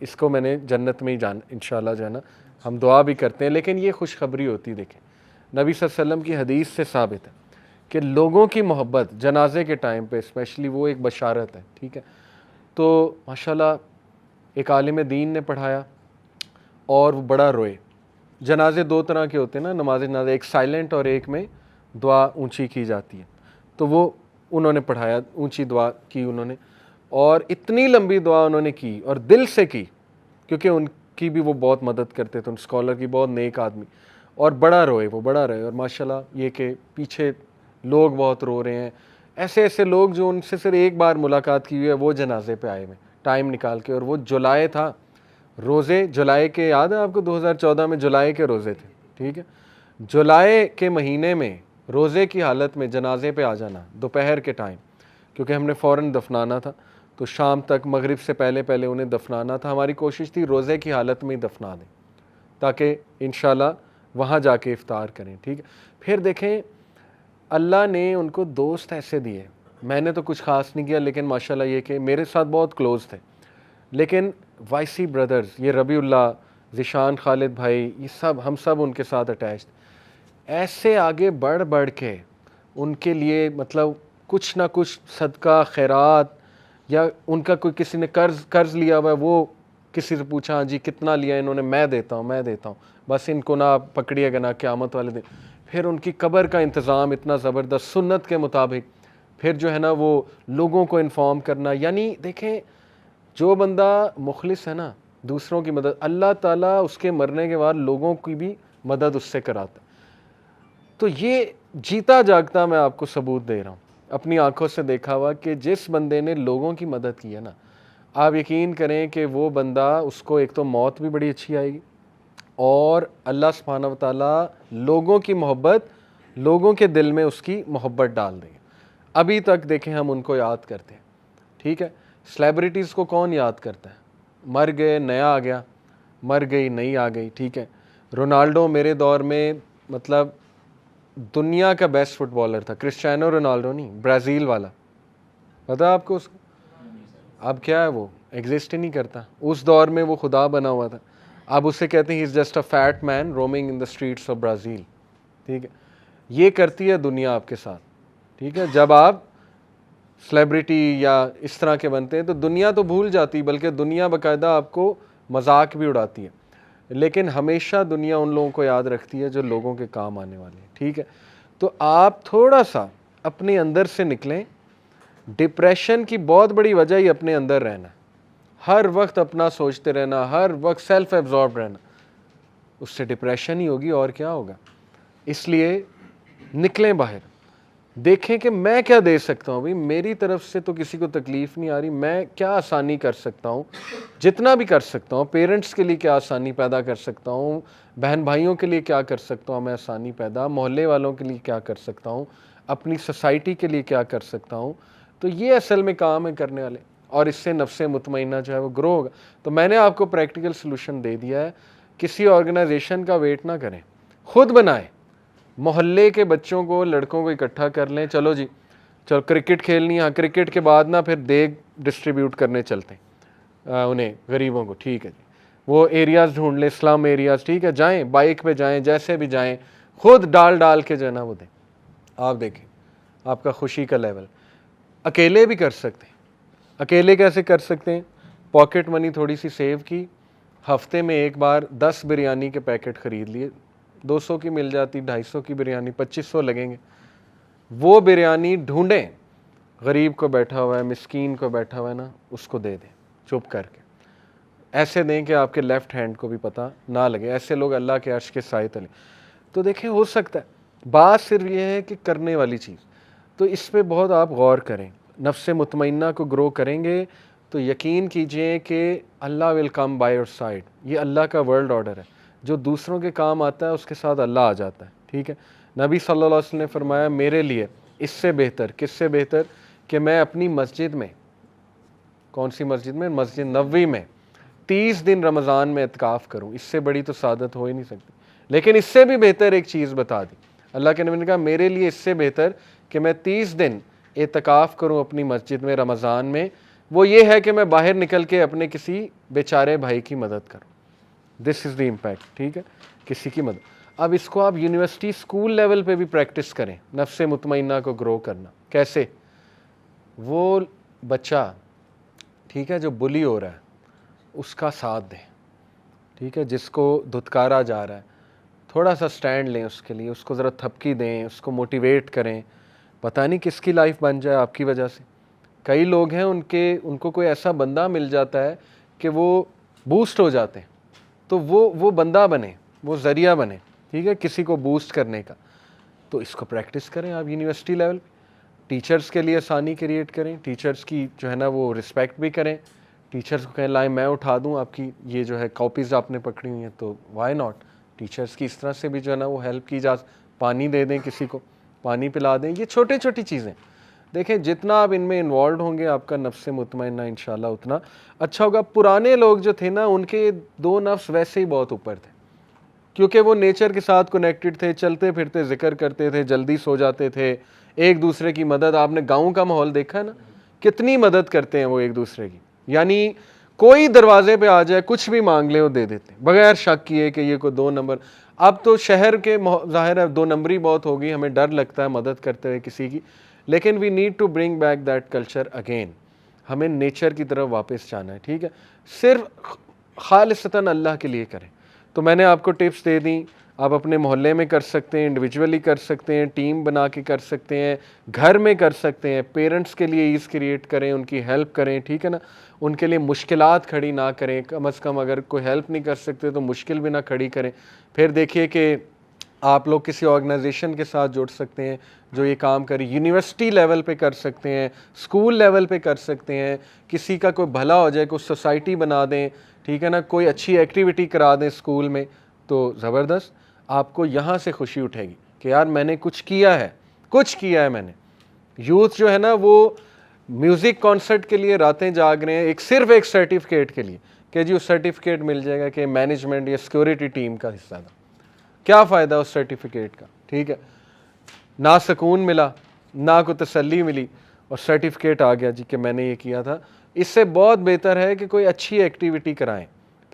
[SPEAKER 1] इसको मैंने जन्नत में ही जान इंशाल्लाह जो है ना, हम दुआ भी करते हैं। लेकिन ये खुशखबरी होती, देखें नबी सल्लल्लाहु अलैहि वसल्लम की हदीस से साबित है कि लोगों की मोहब्बत जनाजे के टाइम पे स्पेशली वो एक बशारत है, ठीक है। तो माशाल्लाह एक आलिम दीन ने पढ़ाया और वो बड़ा रोए। जनाजे 2 तरह के होते हैं ना, नमाज जनाजा, एक साइलेंट और एक में दुआ ऊंची की जाती है। तो वो उन्होंने पढ़ाया, ऊंची दुआ की उन्होंने, और इतनी लंबी दुआ उन्होंने की और दिल से की, क्योंकि उनकी भी वो बहुत मदद करते थे, उन स्कॉलर की, बहुत नेक आदमी, और बड़ा रोए, वो बड़ा रहे। और माशाल्लाह ये कि पीछे लोग बहुत रो रहे हैं, ऐसे ऐसे लोग जो उनसे सिर्फ एक बार मुलाकात की हुई है वो जनाजे पे आए हुए टाइम निकाल के। और वो जुलाई था, रोज़े जुलाई के, याद है आपको 2014 में जुलाई के रोज़े थे, ठीक है। जुलाई के महीने में रोज़े की हालत में जनाजे पे आ जाना दोपहर के टाइम, क्योंकि हमने फ़ौरन दफनाना था, तो शाम तक मगरिब से पहले पहले उन्हें दफनाना था। हमारी कोशिश थी रोज़े की हालत में ही दफना दें, ताकि इंशाल्लाह वहाँ जाके इफ्तार करें, ठीक है। फिर देखें अल्लाह ने उनको दोस्त ऐसे दिए, मैंने तो कुछ ख़ास नहीं किया, लेकिन माशाल्लाह ये कि मेरे साथ बहुत क्लोज़ थे, लेकिन वाइसी ब्रदर्स, ये रबीउल्लाह, ज़िशान, खालिद भाई, ये सब, हम सब उनके साथ अटैच थे। ऐसे आगे बढ़ बढ़ के उनके लिए मतलब कुछ ना कुछ सदका खैरात, या उनका कोई किसी ने कर्ज़ लिया हुआ है, वो किसी से पूछा, हाँ जी कितना लिया इन्होंने, मैं देता हूँ, बस इनको ना आप पकड़िएगा ना क़यामत वाले दिन। फिर उनकी कब्र का इंतज़ाम इतना ज़बरदस्त सुन्नत के मुताबिक, फिर जो है ना वो लोगों को इन्फॉर्म करना। यानी देखें जो बंदा मुखलिस है ना, दूसरों की मदद, अल्लाह ताला उसके मरने के बाद लोगों की भी मदद उससे कराता है। तो ये जीता जागता मैं आपको सबूत दे रहा हूँ, अपनी आंखों से देखा हुआ, कि जिस बंदे ने लोगों की मदद की है ना, आप यकीन करें कि वो बंदा, उसको एक तो मौत भी बड़ी अच्छी आएगी, और अल्लाह सुब्हानहू व तआला लोगों की मोहब्बत, लोगों के दिल में उसकी मोहब्बत डाल देंगे। अभी तक देखें हम उनको याद करते हैं, ठीक है। सेलिब्रिटीज़ को कौन याद करता है, मर गए नया आ गया, मर गई नई आ गई, ठीक है। रोनाल्डो मेरे दौर में मतलब दुनिया का बेस्ट फुटबॉलर था, क्रिस्टियानो रोनाल्डो नहीं, ब्राज़ील वाला, पता है आपको उसको? अब क्या है, वो एग्जिस्ट ही नहीं करता। उस दौर में वो खुदा बना हुआ था, अब उसे कहते हैं he is just a fat man roaming in the streets of Brazil, ठीक है। ये करती है दुनिया आपके साथ, ठीक है। जब आप सेलिब्रिटी या इस तरह के बनते हैं तो दुनिया तो भूल जाती, बल्कि दुनिया बाकायदा आपको मजाक भी उड़ाती है, लेकिन हमेशा दुनिया उन लोगों को याद रखती है जो लोगों के काम आने वाले हैं, ठीक है। तो आप थोड़ा सा अपने अंदर से निकलें। डिप्रेशन की बहुत बड़ी वजह ही अपने अंदर रहना, हर वक्त अपना सोचते रहना, हर वक्त सेल्फ एब्जॉर्ब रहना, उससे डिप्रेशन ही होगी और क्या होगा। इसलिए निकलें बाहर, देखें कि मैं क्या दे सकता हूँ। भाई मेरी तरफ से तो किसी को तकलीफ़ नहीं आ रही, मैं क्या आसानी कर सकता हूँ, जितना भी कर सकता हूँ। पेरेंट्स के लिए क्या आसानी पैदा कर सकता हूँ, बहन भाइयों के लिए क्या कर सकता हूँ मैं आसानी पैदा, मोहल्ले वालों के लिए क्या कर सकता हूँ, अपनी सोसाइटी के लिए क्या कर सकता हूँ। तो ये असल में काम है करने वाले, और इससे नफ्से मुतमइन्ना जो है वो ग्रो होगा। तो मैंने आपको प्रैक्टिकल सोल्यूशन दे दिया है। किसी ऑर्गेनाइजेशन का वेट ना करें, खुद बनाएं। मोहल्ले के बच्चों को, लड़कों को इकट्ठा कर लें, चलो जी चलो क्रिकेट खेलनी है, हाँ क्रिकेट के बाद ना फिर देग डिस्ट्रीब्यूट करने चलते हैं उन्हें, गरीबों को, ठीक है जी। वो एरियाज़ ढूंढ लें, स्लम एरियाज़, ठीक है, जाएं बाइक पे जाएं, जैसे भी जाएं, खुद डाल डाल के जो है ना वो दें। आप देखें आपका खुशी का लेवल। अकेले भी कर सकते हैं। अकेले कैसे कर सकते हैं? पॉकेट मनी थोड़ी सी सेव की, हफ्ते में एक बार 10 बिरयानी के पैकेट ख़रीद लिए, 200 की मिल जाती, 250 की बिरयानी, 2500 लगेंगे। वो बिरयानी ढूंढें, गरीब को बैठा हुआ है, मिस्कीन को बैठा हुआ है ना, उसको दे दें चुप करके। ऐसे दें कि आपके लेफ़्ट हैंड को भी पता ना लगे। ऐसे लोग अल्लाह के अर्श के साए तले। तो देखें हो सकता है, बात सिर्फ ये है कि करने वाली चीज़, तो इस पे बहुत आप गौर करें। नफ्स मुतमइन्ना को ग्रो करेंगे तो यकीन कीजिए कि Allah will come by your side. ये अल्लाह का वर्ल्ड ऑर्डर है, जो दूसरों के काम आता है उसके साथ अल्लाह आ जाता है, ठीक है। नबी सल्लल्लाहु अलैहि वसल्लम ने फरमाया मेरे लिए इससे बेहतर, किससे बेहतर, कि मैं अपनी मस्जिद में, कौन सी मस्जिद में, मस्जिद नबवी में 30 दिन रमज़ान में इत्काफ़ करूँ। इससे बड़ी तो सादत हो ही नहीं सकती। लेकिन इससे भी बेहतर एक चीज़ बता दी अल्लाह के नबी ने कहा, मेरे लिए इससे बेहतर कि मैं 30 दिन इत्काफ़ करूँ अपनी मस्जिद में रमज़ान में, वो ये है कि मैं बाहर निकल के अपने किसी बेचारे भाई की मदद करूँ। दिस इज़ द इम्पैक्ट, ठीक है, किसी की मदद। अब इसको आप यूनिवर्सिटी स्कूल लेवल पे भी प्रैक्टिस करें, नफ्स मुतमइन्ना को ग्रो करना। कैसे? वो बच्चा, ठीक है, जो बुली हो रहा है उसका साथ दें, ठीक है, जिसको धुतकारा जा रहा है, थोड़ा सा स्टैंड लें उसके लिए, उसको ज़रा थपकी दें, उसको मोटिवेट करें। पता नहीं किसकी लाइफ बन जाए आपकी वजह से। कई लोग हैं उनको कोई ऐसा बंदा मिल जाता है कि वो बूस्ट हो जाते हैं, तो वो बंदा बने, वो ज़रिया बने। ठीक है, किसी को बूस्ट करने का। तो इसको प्रैक्टिस करें आप यूनिवर्सिटी लेवल। टीचर्स के लिए आसानी क्रिएट करें, टीचर्स की जो है ना वो रिस्पेक्ट भी करें। टीचर्स को कहें लाए मैं उठा दूं आपकी ये जो है कॉपीज़ आपने पकड़ी हुई हैं, तो वाई नॉट। टीचर्स की इस तरह से भी जो है ना वो हेल्प की जा, पानी दे दें, किसी को पानी पिला दें। ये छोटी छोटी चीज़ें देखें, जितना आप इनमें इन्वॉल्व होंगे आपका नफ्स मुतमइन्ना इंशाल्लाह उतना अच्छा होगा। पुराने लोग जो थे ना उनके 2 नफ्स वैसे ही बहुत ऊपर थे, क्योंकि वो नेचर के साथ कनेक्टेड थे, चलते फिरते जिक्र करते थे, जल्दी सो जाते थे, एक दूसरे की मदद। आपने गाँव का माहौल देखा ना, कितनी मदद करते हैं वो एक दूसरे की। यानी कोई दरवाजे पे आ जाए कुछ भी मांग ले वो दे देते बगैर शक किए कि ये कोई 2 नंबर। अब तो शहर के ज़ाहिर है 2 नंबरी बहुत होगी, हमें डर लगता है मदद करते हुए किसी की, लेकिन we need to bring back that culture again. हमें नेचर की तरफ वापस जाना है, ठीक है। सिर्फ खालिसतन अल्लाह के लिए करें। तो मैंने आपको टिप्स दे दी, आप अपने मोहल्ले में कर सकते हैं, इंडिविजुअली कर सकते हैं, टीम बना के कर सकते हैं, घर में कर सकते हैं। पेरेंट्स के लिए ईज़ क्रिएट करें, उनकी हेल्प करें, ठीक है ना। उनके लिए मुश्किलात खड़ी ना करें, कम अज़ कम अगर कोई हेल्प नहीं कर सकते तो मुश्किल भी ना खड़ी करें। फिर देखिए कि आप लोग किसी ऑर्गेनाइजेशन के साथ जुड़ सकते हैं जो ये काम करे। यूनिवर्सिटी लेवल पे कर सकते हैं, स्कूल लेवल पे कर सकते हैं, किसी का कोई भला हो जाए, कोई सोसाइटी बना दें, ठीक है ना, कोई अच्छी एक्टिविटी करा दें स्कूल में, तो ज़बरदस्त आपको यहाँ से खुशी उठेगी कि यार मैंने कुछ किया है, कुछ किया है मैंने। यूथ जो है ना वो म्यूज़िक कॉन्सर्ट के लिए रातें जाग रहे हैं, एक सिर्फ एक सर्टिफिकेट के लिए कि जी उस सर्टिफिकेट मिल जाएगा कि मैनेजमेंट या सिक्योरिटी टीम का हिस्सा था। क्या फ़ायदा उस सर्टिफिकेट का, ठीक है। ना सुकून मिला, ना कोई तसल्ली मिली, और सर्टिफिकेट आ गया जी कि मैंने ये किया था। इससे बहुत बेहतर है कि कोई अच्छी एक्टिविटी कराएं,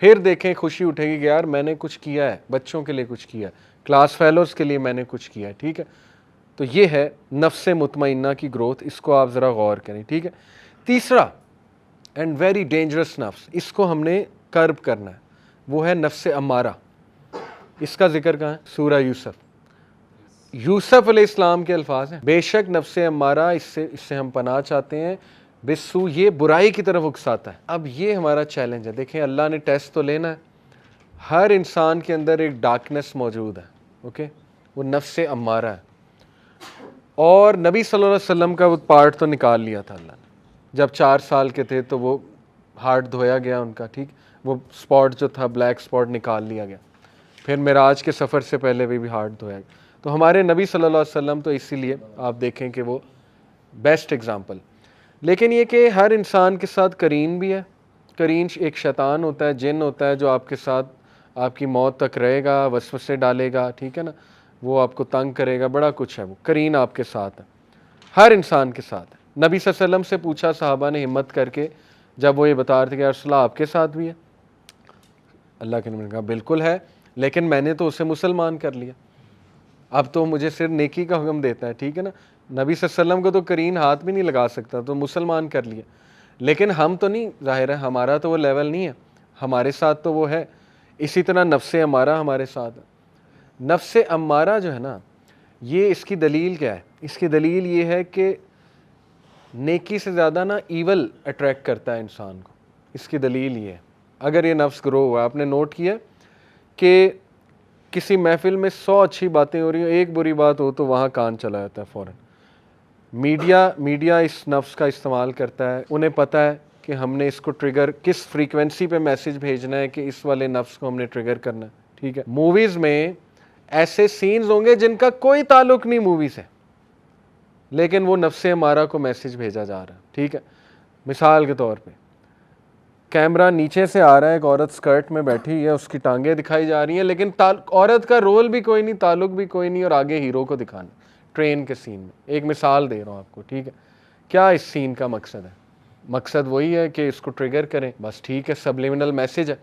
[SPEAKER 1] फिर देखें खुशी उठेगी कि यार मैंने कुछ किया है, बच्चों के लिए कुछ किया है, क्लास फेलोज़ के लिए मैंने कुछ किया है, ठीक है। तो ये है नफ्स मुतमइन्ना की ग्रोथ, इसको आप ज़रा गौर करें, ठीक है। तीसरा एंड वेरी डेंजरस नफ्स, इसको हमने कर्ब करना है, वो है नफ्स अम्मारा। इसका जिक्र कहाँ है? सूरह यूसुफ। यूसुफ अलैहिस्सलाम के अल्फाज हैं, बेशक नफ्स अम्मारा, इससे हम पनाह चाहते हैं, बिस्सू, ये बुराई की तरफ उकसाता है। अब ये हमारा चैलेंज है। देखें, अल्लाह ने टेस्ट तो लेना है, हर इंसान के अंदर एक डार्कनेस मौजूद है, ओके, वो नफ्स अम्मारा है। और नबी सल्लल्लाहु अलैहि वसल्लम का वो पार्ट तो निकाल लिया था अल्लाह ने, जब 4 साल के थे तो वो हार्ट धोया गया उनका, ठीक, वो स्पॉट जो था ब्लैक स्पॉट निकाल लिया गया। फिर मेराज के सफ़र से पहले भी हार्ट धोया गया। तो हमारे नबी सल्लल्लाहु अलैहि वसल्लम तो इसीलिए आप देखें कि वो बेस्ट एग्जाम्पल। लेकिन ये कि हर इंसान के साथ करीन भी है। करीन एक शैतान होता है, जिन होता है, जो आपके साथ आपकी मौत तक रहेगा, वसवसे डालेगा, ठीक है ना, वो आपको तंग करेगा, बड़ा कुछ है। वो करीन आपके साथ है, हर इंसान के साथ है। नबी सल्लल्लाहु अलैहि वसल्लम से पूछा सहाबा ने हिम्मत करके, जब वो ये बता रहे थे कि या रसूल अल्लाह आपके साथ भी है, अल्लाह के नबी ने कहा बिल्कुल है, लेकिन मैंने तो उसे मुसलमान कर लिया, अब तो मुझे सिर्फ नेकी का हुक्म देता है, ठीक है ना। नबी सल्लल्लाहु अलैहि वसल्लम को तो करीन हाथ भी नहीं लगा सकता, तो मुसलमान कर लिया। लेकिन हम तो नहीं, जाहिर है हमारा तो वो लेवल नहीं है, हमारे साथ तो वो है। इसी तरह नफ्स अम्मारा हमारे साथ है। नफ्स अम्मारा जो है ना, ये इसकी दलील क्या है? इसकी दलील ये है कि नेकी से ज़्यादा ना ईवल अट्रैक्ट करता है इंसान को। इसकी दलील ये है, अगर ये नफ्स ग्रो हुआ, आपने नोट किया कि किसी महफिल में 100 अच्छी बातें हो रही हो, एक बुरी बात हो तो वहाँ कान चला जाता है फ़ौरन। मीडिया इस नफ्स का इस्तेमाल करता है, उन्हें पता है कि हमने इसको ट्रिगर किस फ्रीक्वेंसी पे मैसेज भेजना है कि इस वाले नफ्स को हमने ट्रिगर करना है, ठीक है। मूवीज़ में ऐसे सीन्स होंगे जिनका कोई ताल्लुक नहीं मूवी से, लेकिन वो नफ्स अम्मारा को मैसेज भेजा जा रहा है, ठीक है। मिसाल के तौर पे कैमरा नीचे से आ रहा है, एक औरत स्कर्ट में बैठी है, उसकी टांगें दिखाई जा रही हैं, लेकिन औरत का रोल भी कोई नहीं, ताल्लुक भी कोई नहीं, और आगे हीरो को दिखाना ट्रेन के सीन में। एक मिसाल दे रहा हूँ आपको, ठीक है। क्या इस सीन का मकसद है? मकसद वही है कि इसको ट्रिगर करें, बस, ठीक है, सबलिमिनल मैसेज है।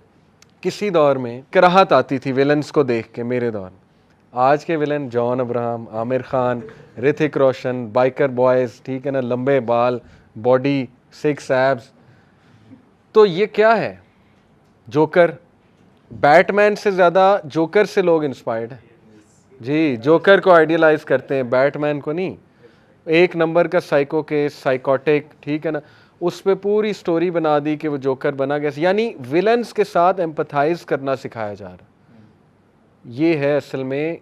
[SPEAKER 1] किसी दौर में कराहत आती थी विलन्स को देख के, मेरे दौर में। आज के villain John Abraham, Aamir Khan, Hrithik Roshan, biker boys, ठीक है ना, लंबे बाल, बॉडी, 6 एब्स। तो ये क्या है? जोकर। बैटमैन से ज़्यादा जोकर से लोग इंस्पायर्ड हैं जी, जोकर को आइडियलाइज करते हैं, बैटमैन को नहीं। एक नंबर का साइको केस, साइकोटिक, ठीक है ना, उस पर पूरी स्टोरी बना दी कि वो जोकर बना कैसे। यानी विलन्स के साथ एम्पथाइज करना सिखाया जा रहा है। ये है असल में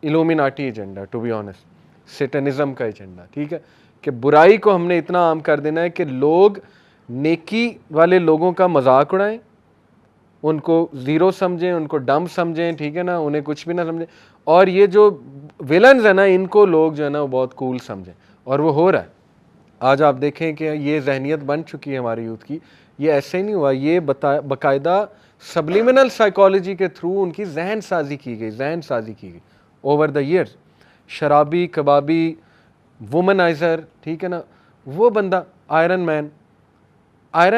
[SPEAKER 1] illuminati agenda, to be honest, satanism का एजेंडा, ठीक है, कि बुराई को हमने इतना आम कर देना है कि लोग नेकी वाले लोगों का मजाक उड़ाएं, उनको ज़ीरो समझें, उनको डम समझें, ठीक है ना, उन्हें कुछ भी ना समझें, और ये जो विलन्स है ना इनको लोग जो है ना वो बहुत कूल समझें, और वो हो रहा है। आज आप देखें कि ये जहनीत बन चुकी है हमारे यूथ की, ये ऐसे ही नहीं हुआ, ये बाकायदा सब्लिमिनल साइकोलॉजी के थ्रू उनकी जहन साजी की गई ओवर द ईयर्स। शराबी, कबाबी, वुमनाइज़र, ठीक है ना, वो बंदा आयरन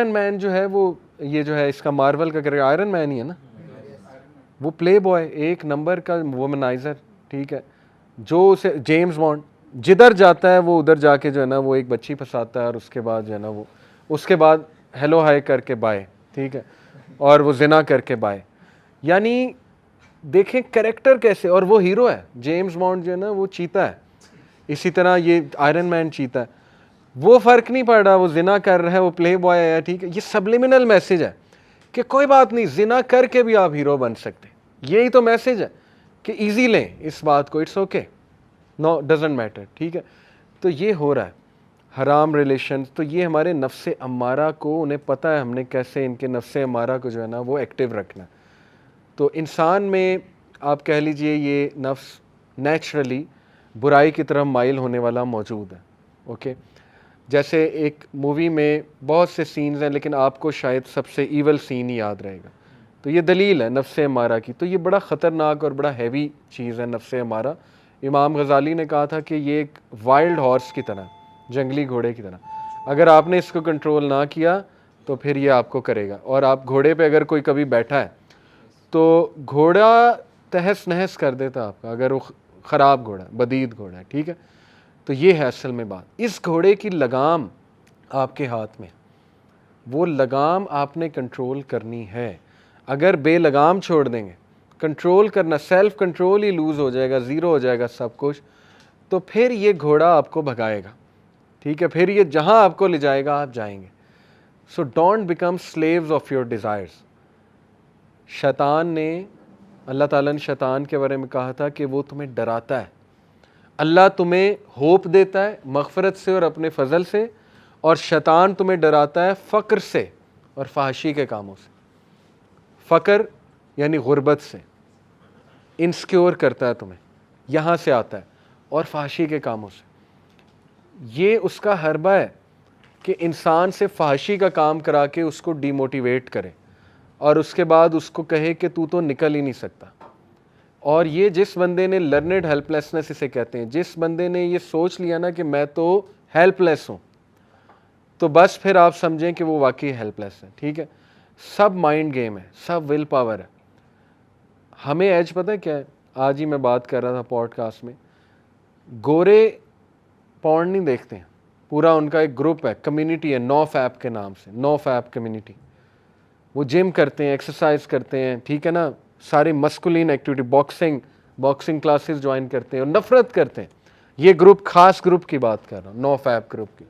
[SPEAKER 1] मैन जो है वो, ये जो है इसका मार्वल का करेगा आयरन मैन ही है ना, वो प्ले बॉय एक नंबर का वुमनाइज़र, ठीक है, जो उसे जेम्स बॉन्ड जिधर जाता है वो उधर जाके जो है ना वो एक बच्ची फंसाता है, और उसके बाद जो है ना वो उसके बाद हेलो हाय करके बाय, ठीक है, और वो जिना करके बाय। यानी देखें कैरेक्टर कैसे, और वो हीरो है, जेम्स बॉन्ड जो है ना वो चीता है, इसी तरह ये आयरन मैन चीता है, वो फ़र्क नहीं पड़ रहा, वो जिना कर रहा है, वो प्ले बॉय है, ठीक है, ये सब्लिमिनल मैसेज है कि कोई बात नहीं, जिना करके भी आप हीरो बन सकते, यही तो मैसेज है कि इजी लें इस बात को, it's okay, no doesn't matter, ठीक है। तो ये हो रहा है हराम रिलेशन, तो ये हमारे नफ्स अम्मारा को, उन्हें पता है हमने कैसे इनके नफ्स अम्मारा को जो है ना वो एक्टिव रखना। तो इंसान में आप कह लीजिए ये नफ्स नेचुरली बुराई की तरफ माइल होने वाला मौजूद है, ओके। जैसे एक मूवी में बहुत से सीन्स हैं, लेकिन आपको शायद सबसे ईवल सीन ही याद रहेगा, तो ये दलील है नफ्स अम्मारा की। तो ये बड़ा ख़तरनाक और बड़ा हैवी चीज़ है नफ्स अम्मारा। इमाम गज़ाली ने कहा था कि ये एक वाइल्ड हॉर्स की तरह, जंगली घोड़े की तरह, अगर आपने इसको कंट्रोल ना किया तो फिर ये आपको करेगा। और आप घोड़े पे अगर कोई कभी बैठा है तो घोड़ा तहस नहस कर देता आपका, अगर वो ख़राब घोड़ा है, बदीद घोड़ा है, ठीक है। तो ये है असल में बात, इस घोड़े की लगाम आपके हाथ में, वो लगाम आपने कंट्रोल करनी है। अगर बेलगाम छोड़ देंगे, कंट्रोल करना, सेल्फ कंट्रोल ही लूज़ हो जाएगा, ज़ीरो हो जाएगा सब कुछ, तो फिर ये घोड़ा आपको भगाएगा, ठीक है, फिर ये जहाँ आपको ले जाएगा आप जाएंगे। So don't become slaves of your desires. शैतान ने, अल्लाह ताला ने शैतान के बारे में कहा था कि वो तुम्हें डराता है, अल्लाह तुम्हें होप देता है मग़फ़िरत से और अपने फ़ज़ल से, और शैतान तुम्हें डराता है फ़क्र से और फ़ाहशी के कामों से। फ़क्र यानी गुर्बत से, इनसिक्योर करता है तुम्हें, यहाँ से आता है, और फ़ाहशी के कामों से। ये उसका हरबा है कि इंसान से फ़ाहशी का काम करा के उसको डीमोटिवेट करे, और उसके बाद उसको कहे कि तू तो निकल ही नहीं सकता। और ये जिस बंदे ने लर्नेड हेल्पलेसनेस इसे कहते हैं, जिस बंदे ने ये सोच लिया ना कि मैं तो हेल्पलेस हूँ, तो बस फिर आप समझें कि वो वाकई हेल्पलेस है, ठीक है। सब माइंड गेम है, सब विल पावर है। हमें एज पता है क्या है, आज ही मैं बात कर रहा था पॉडकास्ट में, गोरे पॉर्न नहीं देखते हैं, पूरा उनका एक ग्रुप है, कम्युनिटी है, नो फैप के नाम से, नो फैप कम्युनिटी। वो जिम करते हैं, एक्सरसाइज करते हैं, ठीक है ना, सारे masculine activity, boxing classes join करते हैं, और नफ़रत करते हैं। ये ग्रुप, खास ग्रुप की बात कर रहा हूँ, नो फैप ग्रुप की,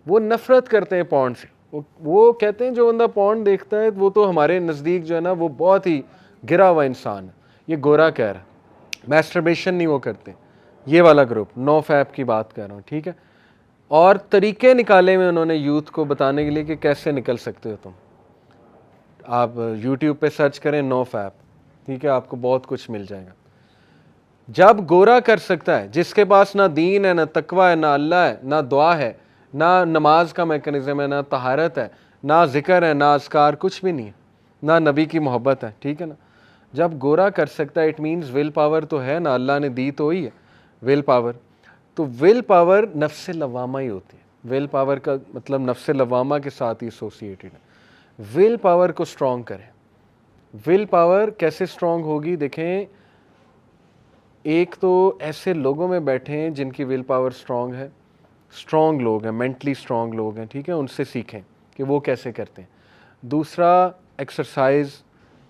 [SPEAKER 1] वो नफ़रत करते हैं पॉर्न से। वो कहते हैं जो बंदा पॉर्न देखता है वो तो हमारे नज़दीक जो है ना वो बहुत ही गिरा हुआ इंसान है। ये गोरा कह रहा है, मैस्टरबेशन नहीं वो करते, ये वाला ग्रुप, नो फैप की बात कर रहा हूँ, ठीक है। और तरीके निकाले हुए उन्होंने यूथ को बताने के लिए कि कैसे निकल सकते हो तुम। आप यूट्यूब पे सर्च करें नो फैप, ठीक है, आपको बहुत कुछ मिल जाएगा। जब गोरा कर सकता है, जिसके पास ना दीन है, ना तकवा है, ना अल्लाह है, ना दुआ है, ना नमाज का मैकेनिज़्म है, ना तहारत है, ना ज़िक्र है, ना अज़कार, कुछ भी नहीं है, ना नबी की मोहब्बत है, ठीक है ना। जब गोरा कर सकता है, इट मीन्स विल पावर तो है ना, अल्लाह ने दी तो ही है विल पावर। तो विल पावर नफ्स लवामा ही होती है, विल पावर का मतलब नफ्स लवामा के साथ ही एसोसिएटेड है। विल पावर को स्ट्रॉन्ग करें। विल पावर कैसे स्ट्रॉन्ग होगी, देखें, एक तो ऐसे लोगों में बैठे हैं जिनकी विल पावर स्ट्रॉन्ग है, स्ट्रॉन्ग लोग हैं, मेंटली स्ट्रॉन्ग लोग हैं, ठीक है, उनसे सीखें कि वो कैसे करते हैं। दूसरा, एक्सरसाइज,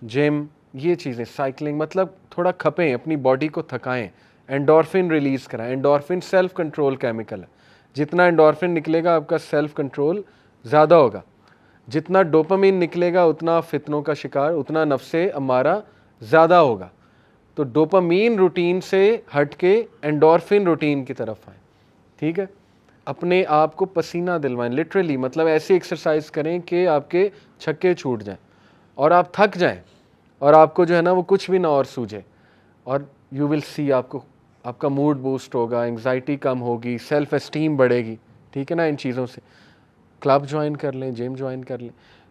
[SPEAKER 1] जिम, ये चीज़ें, साइकिलिंग, मतलब थोड़ा खपें, अपनी बॉडी को थकाएं, एंडोर्फिन रिलीज़ कराएं। एंडोर्फिन सेल्फ कंट्रोल केमिकल है, जितना एंडोर्फिन निकलेगा आपका सेल्फ कंट्रोल ज़्यादा होगा, जितना डोपामिन निकलेगा उतना फितनों का शिकार, उतना नफ्से अम्मारा ज़्यादा होगा। तो डोपामीन रूटीन से हट के एंडोर्फिन रूटीन की तरफ आए, ठीक है। अपने आप को पसीना दिलवाएं, लिटरली, मतलब ऐसी एक्सरसाइज करें कि आपके छक्के छूट जाएं और आप थक जाएं और आपको जो है ना वो कुछ भी ना और सूझे, और यू विल सी आपको आपका मूड बूस्ट होगा, एंग्जाइटी कम होगी, सेल्फ एस्टीम बढ़ेगी, ठीक है ना। इन चीज़ों से क्लब ज्वाइन कर लें, जिम ज्वाइन कर लें।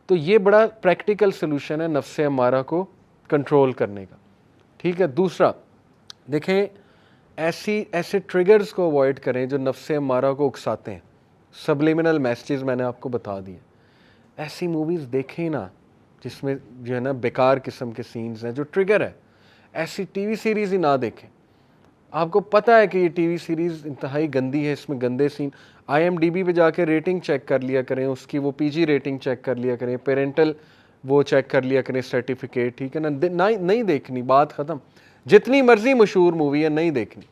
[SPEAKER 1] तो ये बड़ा प्रैक्टिकल सोल्यूशन है नफ्से अम्मारा को कंट्रोल करने का, ठीक है। दूसरा, देखें, ऐसे ट्रिगर्स को अवॉइड करें जो नफ्से अम्मारा को उकसाते हैं। सबलिमिनल मैसेजेस मैंने आपको बता दिए। ऐसी मूवीज़ देखें ना जिसमें जो है ना बेकार किस्म के सीन्स हैं जो ट्रिगर है। ऐसी टीवी सीरीज़ ही ना देखें। आपको पता है कि ये टीवी सीरीज़ इंतहाई गंदी है, इसमें गंदे सीन। IMDb पे जाके रेटिंग चेक कर लिया करें उसकी, वो PG रेटिंग चेक कर लिया करें, पेरेंटल वो चेक कर लिया करें सर्टिफिकेट, ठीक है ना। नहीं देखनी, बात ख़त्म। जितनी मर्जी मशहूर मूवी है नहीं देखनी,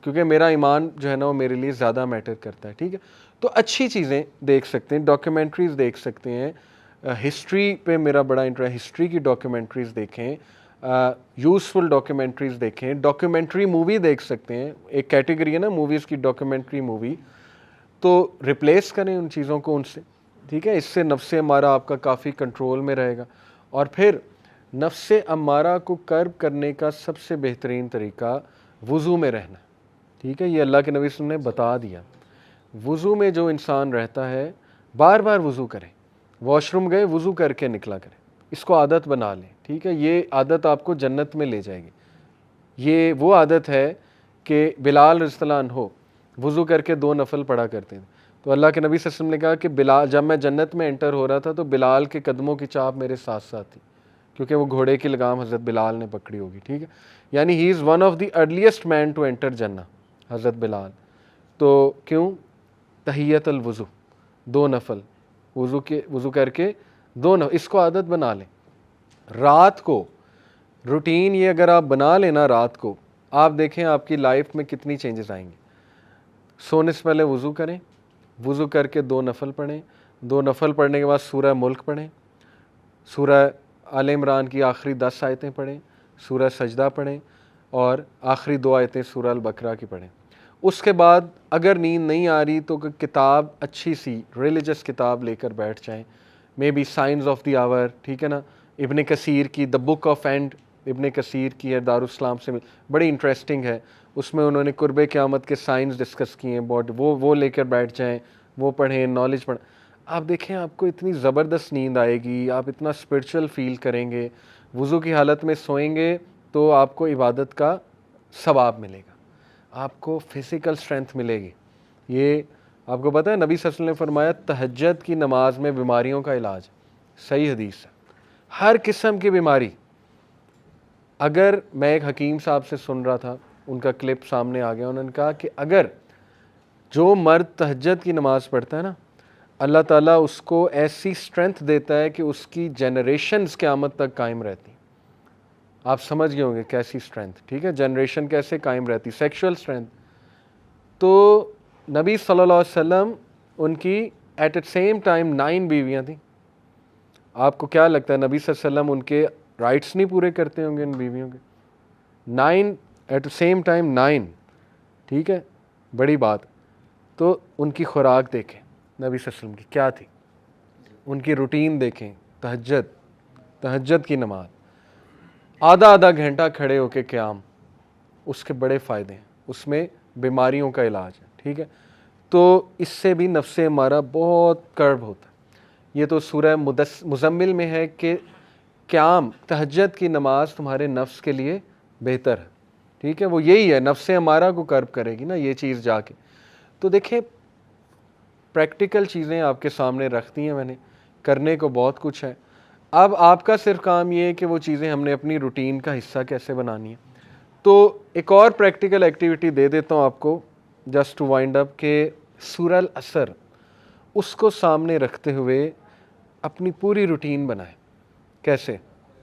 [SPEAKER 1] क्योंकि मेरा ईमान जो है ना वो मेरे लिए ज़्यादा मैटर करता है, ठीक है। तो अच्छी चीज़ें देख सकते हैं, डॉक्यूमेंट्रीज़ देख सकते हैं। हिस्ट्री पे मेरा बड़ा इंटरेस्ट, हिस्ट्री की डॉक्यूमेंट्रीज़ देखें, यूज़फुल डॉक्यूमेंट्रीज़ देखें, डॉक्यूमेंट्री मूवी देख सकते हैं। एक कैटेगरी है ना मूवीज़ की, डॉक्यूमेंट्री मूवी, तो रिप्लेस करें उन चीज़ों को उनसे, ठीक है। इससे नफ्से अम्मारा आपका काफ़ी कंट्रोल में रहेगा। और फिर नफ्से अम्मारा को कर्ब करने का सबसे बेहतरीन तरीका वुज़ू में रहना, ठीक है। ये अल्लाह के नबी सल्लल्लाहु अलैहि वसल्लम ने बता दिया। वुज़ू में जो इंसान रहता है, बार बार वुज़ू करें, वॉशरूम गए वुज़ू करके निकला करें, इसको आदत बना लें, ठीक है। ये आदत आपको जन्नत में ले जाएगी। ये वो आदत है कि बिलाल रज़ियल्लाहु अन्हु वुज़ू करके 2 नफल पढ़ा करते थे। तो अल्लाह के नबी सल्लल्लाहु अलैहि वसल्लम ने कहा कि बिलाल, जब मैं जन्नत में एंटर हो रहा था तो बिलाल के कदमों की चाप मेरे साथ साथ थी, क्योंकि वो घोड़े की लगाम हज़रत बिलाल ने पकड़ी होगी, ठीक है। यानी he is one of the earliest man to enter जन्नत, हज़रत बिलाल। तो क्यों? तहियतुल वुज़ू, 2 नफल वुज़ू करके 2 नफल, इसको आदत बना लें। रात को रूटीन ये अगर आप बना लेना रात को, आप देखें आपकी लाइफ में कितनी चेंजेस आएंगे। सोने से पहले वुज़ू करें, वुज़ू करके 2 नफल पढ़ें, 2 नफल पढ़ने के बाद सूरह मुल्क पढ़ें, सूरह आले इमरान की आखिरी 10 आयतें पढ़ें, सूरह सजदा पढ़ें और आखिरी 2 आयतें सूरह अल बकरा की पढ़ें। उसके बाद अगर नींद नहीं आ रही तो किताब, अच्छी सी रिलीजियस किताब लेकर बैठ जाएं, maybe signs of the hour, ठीक है ना, इब्ने कसीर की द बुक ऑफ एंड, इब्ने कसीर की है, दारुस्सलाम से बड़ी इंटरेस्टिंग है। उसमें उन्होंने कुर्बे क़यामत के साइंस डिस्कस किए हैं बहुत, वो लेकर बैठ जाएं, वो पढ़ें, नॉलेज पढ़ें। आप देखें आपको इतनी ज़बरदस्त नींद आएगी, आप इतना स्पिरिचुअल फील करेंगे। वुज़ू की हालत में सोएंगे तो आपको इबादत का सवाब मिलेगा, आपको फिज़िकल स्ट्रेंथ मिलेगी। ये आपको पता है नबी सल्लल्लाहु अलैहि वसल्लम ने फरमाया तहज्जुद की नमाज में बीमारियों का इलाज, सही हदीस है। हर किस्म की बीमारी, अगर मैं एक हकीम साहब से सुन रहा था, उनका क्लिप सामने आ गया, उन्होंने कहा कि अगर जो मर्द तहज्जुद की नमाज़ पढ़ता है ना, अल्लाह ताला उसको ऐसी स्ट्रेंथ देता है कि उसकी जनरेशन्स क़यामत तक कायम रहती। आप समझ गए होंगे कैसी स्ट्रेंथ, ठीक है, जनरेशन कैसे कायम रहती, सेक्सुअल स्ट्रेंथ। तो नबी सल्लल्लाहु अलैहि वसल्लम, उनकी एट द सेम टाइम 9 बीवियाँ थीं। आपको क्या लगता है नबी सल्लल्लाहु अलैहि वसल्लम उनके राइट्स नहीं पूरे करते होंगे इन बीवियों के? 9 एट द सेम टाइम 9, ठीक है, बड़ी बात। तो उनकी खुराक देखें नबी सल्लल्लाहु अलैहि वसल्लम की क्या थी, उनकी रूटीन देखें, तहज्जुद की नमाज, आधा घंटा खड़े होके क़याम, उसके बड़े फ़ायदे हैं, उसमें बीमारियों का इलाज है, ठीक है। तो इससे भी नफ्से हमारा बहुत कर्ब होता है। ये तो सूरह मुज़म्मिल में है कि क़याम, तहज्जुद की नमाज तुम्हारे नफ्स के लिए बेहतर है, ठीक है। वो यही है, नफ्से हमारा को कर्ब करेगी ना ये चीज़ जाके। तो देखें, प्रैक्टिकल चीज़ें आपके सामने रख दी हैं मैंने, करने को बहुत कुछ है। अब आपका सिर्फ काम ये है कि वो चीज़ें हमने अपनी रूटीन का हिस्सा कैसे बनानी है। तो एक और प्रैक्टिकल एक्टिविटी दे देता हूँ आपको, जस्ट टू वाइंड अप, के सूरह अल असर, उसको सामने रखते हुए अपनी पूरी रूटीन बनाएं। कैसे?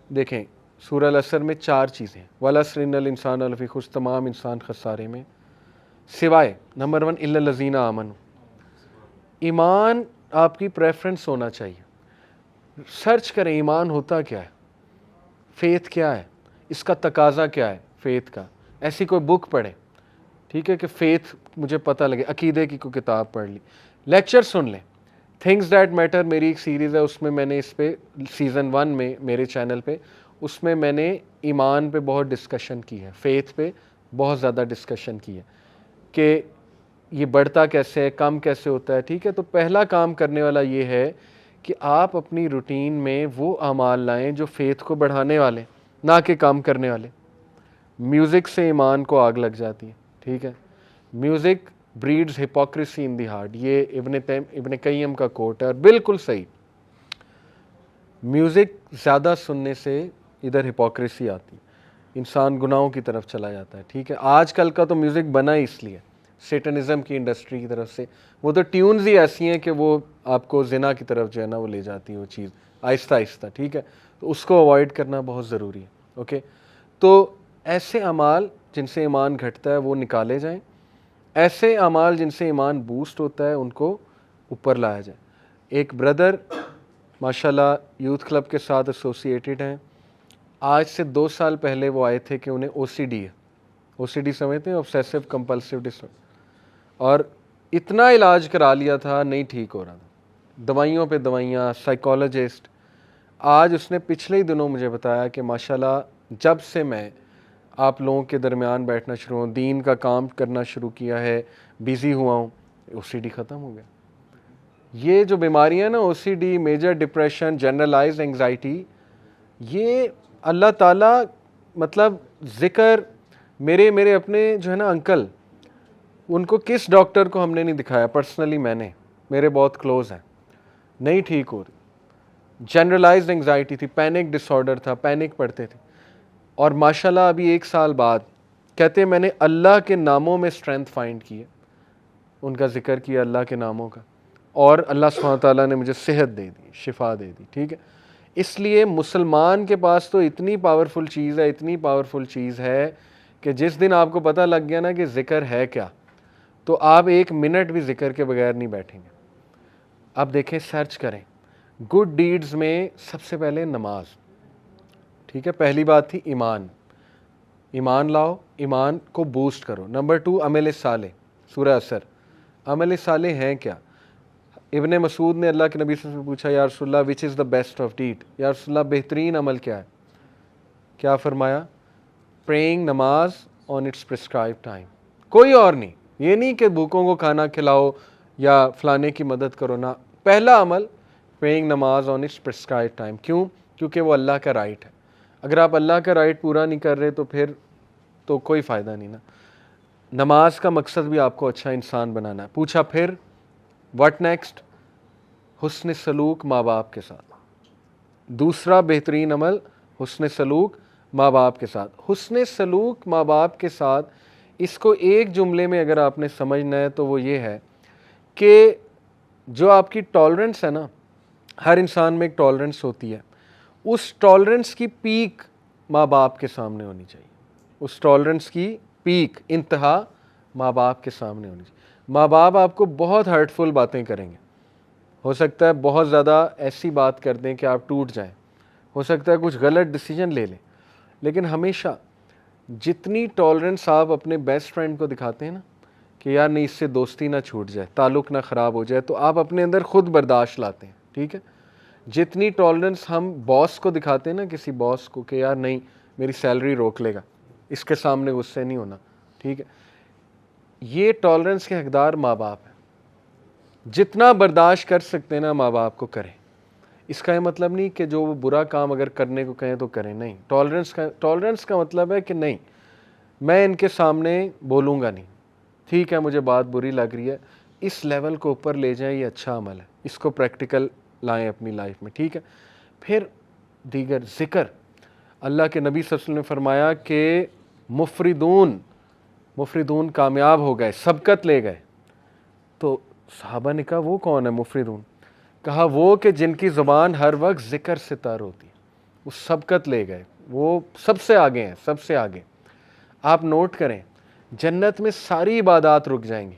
[SPEAKER 1] देखें, सूरह अल असर में 4 चीज़ें, वल अस्र इन्नल इंसान लफ़ी खुस्र, तमाम इंसान खसारे में, सिवाय नंबर 1 इल्लल लज़ीना आमनू। ईमान आपकी प्रेफरेंस होना चाहिए। सर्च करें ईमान होता क्या है, फेथ क्या है, इसका तकाजा क्या है। फ़ेथ का, ऐसी कोई बुक पढ़ें, ठीक है, कि फ़ेथ मुझे पता लगे, अकीदे की कोई किताब पढ़ ली, लेक्चर सुन लें। थिंग्स दैट मैटर मेरी एक सीरीज़ है, उसमें मैंने इस पे सीज़न 1 में मेरे चैनल पे, उसमें मैंने ईमान पे बहुत डिस्कशन की है, फ़ेथ पे बहुत ज़्यादा डिस्कशन की है कि ये बढ़ता कैसे है, कम कैसे होता है, ठीक है। तो पहला काम करने वाला ये है कि आप अपनी रूटीन में वो अमाल लाएं जो फ़ेथ को बढ़ाने वाले, ना कि कम करने वाले। म्यूज़िक से ईमान को आग लग जाती है, ठीक है। Music breeds hypocrisy in the heart, ये इब्न कय्यम का कोट है और बिल्कुल सही। म्यूज़िक ज़्यादा सुनने से इधर हिपोक्रेसी आती है, इंसान गुनाहों की तरफ चला जाता है, ठीक है। आजकल का तो म्यूज़िक बना ही इसलिए सेटनिज़म की इंडस्ट्री की तरफ से, वो तो ट्यून्स ही ऐसी हैं कि वो आपको ज़िना की तरफ जो है ना वो ले जाती है वो चीज़ आहिस्ता आहिस्ता, ठीक है। तो उसको अवॉइड करना बहुत ज़रूरी है, ओके। तो ऐसे अमाल जिनसे ईमान घटता है वो निकाले जाएं, ऐसे अमाल जिनसे ईमान बूस्ट होता है उनको ऊपर लाया जाए। एक ब्रदर माशाल्लाह यूथ क्लब के साथ एसोसिएटेड हैं, आज से 2 साल पहले वो आए थे कि उन्हें ओसीडी है, ओसीडी समझते हैं, ऑब्सेसिव कंपल्सिव डिसऑर्डर, और इतना इलाज करा लिया था, नहीं ठीक हो रहा था, दवाइयों पे दवाइयाँ, साइकोलॉजिस्ट। आज उसने पिछले ही दिनों मुझे बताया कि माशाल्लाह जब से मैं आप लोगों के दरमियान बैठना शुरू हूँ, दीन का काम करना शुरू किया है, बिज़ी हुआ हूँ, ओसीडी ख़त्म हो गया। ये जो बीमारियाँ ना, OCD, major depression, generalised anxiety, ये अल्लाह ताला मतलब ज़िक्र मेरे अपने जो है ना अंकल, उनको किस डॉक्टर को हमने नहीं दिखाया, पर्सनली मैंने, मेरे बहुत क्लोज़ हैं, नहीं ठीक हो रही। जनरलाइज्ड एंग्जाइटी थी, पैनिक डिसऑर्डर था, पैनिक पड़ते थे, और माशाल्लाह अभी 1 साल बाद कहते हैं मैंने अल्लाह के नामों में स्ट्रेंथ फाइंड की है, उनका जिक्र किया अल्लाह के नामों का, और अल्लाह सुब्हानहू व तआला ने मुझे सेहत दे दी, शिफा दे दी, ठीक है। इसलिए मुसलमान के पास तो इतनी पावरफुल चीज़ है, इतनी पावरफुल चीज़ है कि जिस दिन आपको पता लग गया ना कि ज़िक्र है क्या, तो आप 1 मिनट भी ज़िक्र के बगैर नहीं बैठेंगे। आप देखें, सर्च करें गुड डीड्स में सबसे पहले नमाज, ठीक है। पहली बात थी ईमान, ईमान लाओ, ईमान को बूस्ट करो। नंबर 2 अमल साले, सूरह असर, अमल साले हैं क्या? इब्ने मसूद ने अल्लाह के नबी से पूछा, या रसूलल्लाह which is the best of deed, या रसूलल्लाह बेहतरीन अमल क्या है? क्या फरमाया? प्रेइंग, नमाज ऑन इट्स प्रिस्क्राइब टाइम, कोई और नहीं। ये नहीं कि भूखों को खाना खिलाओ या फलाने की मदद करो ना, पहला अमल प्रेइंग नमाज ऑन इट्स प्रिस्क्राइब टाइम। क्यों? क्योंकि वो अल्लाह का राइट है। अगर आप अल्लाह का राइट पूरा नहीं कर रहे तो फिर तो कोई फ़ायदा नहीं ना। नमाज का मकसद भी आपको अच्छा इंसान बनाना है। पूछा फिर व्हाट नेक्स्ट? हुस्न सलूक माँ बाप के साथ। दूसरा बेहतरीन अमल हुस्न सलूक माँ बाप के साथ। हुस्न सलूक माँ बाप के साथ, इसको एक जुमले में अगर आपने समझना है तो वो ये है कि जो आपकी टॉलरेंस है ना, हर इंसान में एक टॉलरेंस होती है, उस टॉलरेंस की पीक माँ बाप के सामने होनी चाहिए। उस टॉलरेंस की पीक, इंतहा माँ बाप के सामने होनी चाहिए। माँ बाप आपको बहुत हर्टफुल बातें करेंगे, हो सकता है बहुत ज़्यादा ऐसी बात कर दें कि आप टूट जाएं, हो सकता है कुछ गलत डिसीजन ले लें, लेकिन हमेशा जितनी टॉलरेंस आप अपने बेस्ट फ्रेंड को दिखाते हैं ना कि यार नहीं, इससे दोस्ती ना छूट जाए, ताल्लुक़ ना ख़राब हो जाए, तो आप अपने अंदर ख़ुद बर्दाश्त लाते हैं, ठीक है। जितनी टॉलरेंस हम बॉस को दिखाते हैं ना, किसी बॉस को, कि यार नहीं मेरी सैलरी रोक लेगा, इसके सामने गुस्से नहीं होना, ठीक है, ये टॉलरेंस के हकदार माँ बाप हैं। जितना बर्दाश्त कर सकते हैं ना माँ बाप को करें। इसका ये मतलब नहीं कि जो वो बुरा काम अगर करने को कहें तो करें, नहीं। टॉलरेंस का मतलब है कि नहीं, मैं इनके सामने बोलूँगा नहीं, ठीक है, मुझे बात बुरी लग रही है, इस लेवल को ऊपर ले जाएं, ये अच्छा अमल है, इसको प्रैक्टिकल लाएं अपनी लाइफ में, ठीक है। फिर दीगर ज़िक्र, अल्लाह के नबी सल्लल्लाहु अलैहि वसल्लम ने फरमाया कि मुफरिदून कामयाब हो गए, सबकत ले गए। तो सहाबा ने कहा वो कौन है मुफरिदून? कहा वो कि जिनकी ज़ुबान हर वक्त ज़िक्र से तर होती है, वो सबकत ले गए, वो सबसे आगे हैं, सबसे आगे। आप नोट करें, जन्नत में सारी इबादात रुक जाएंगी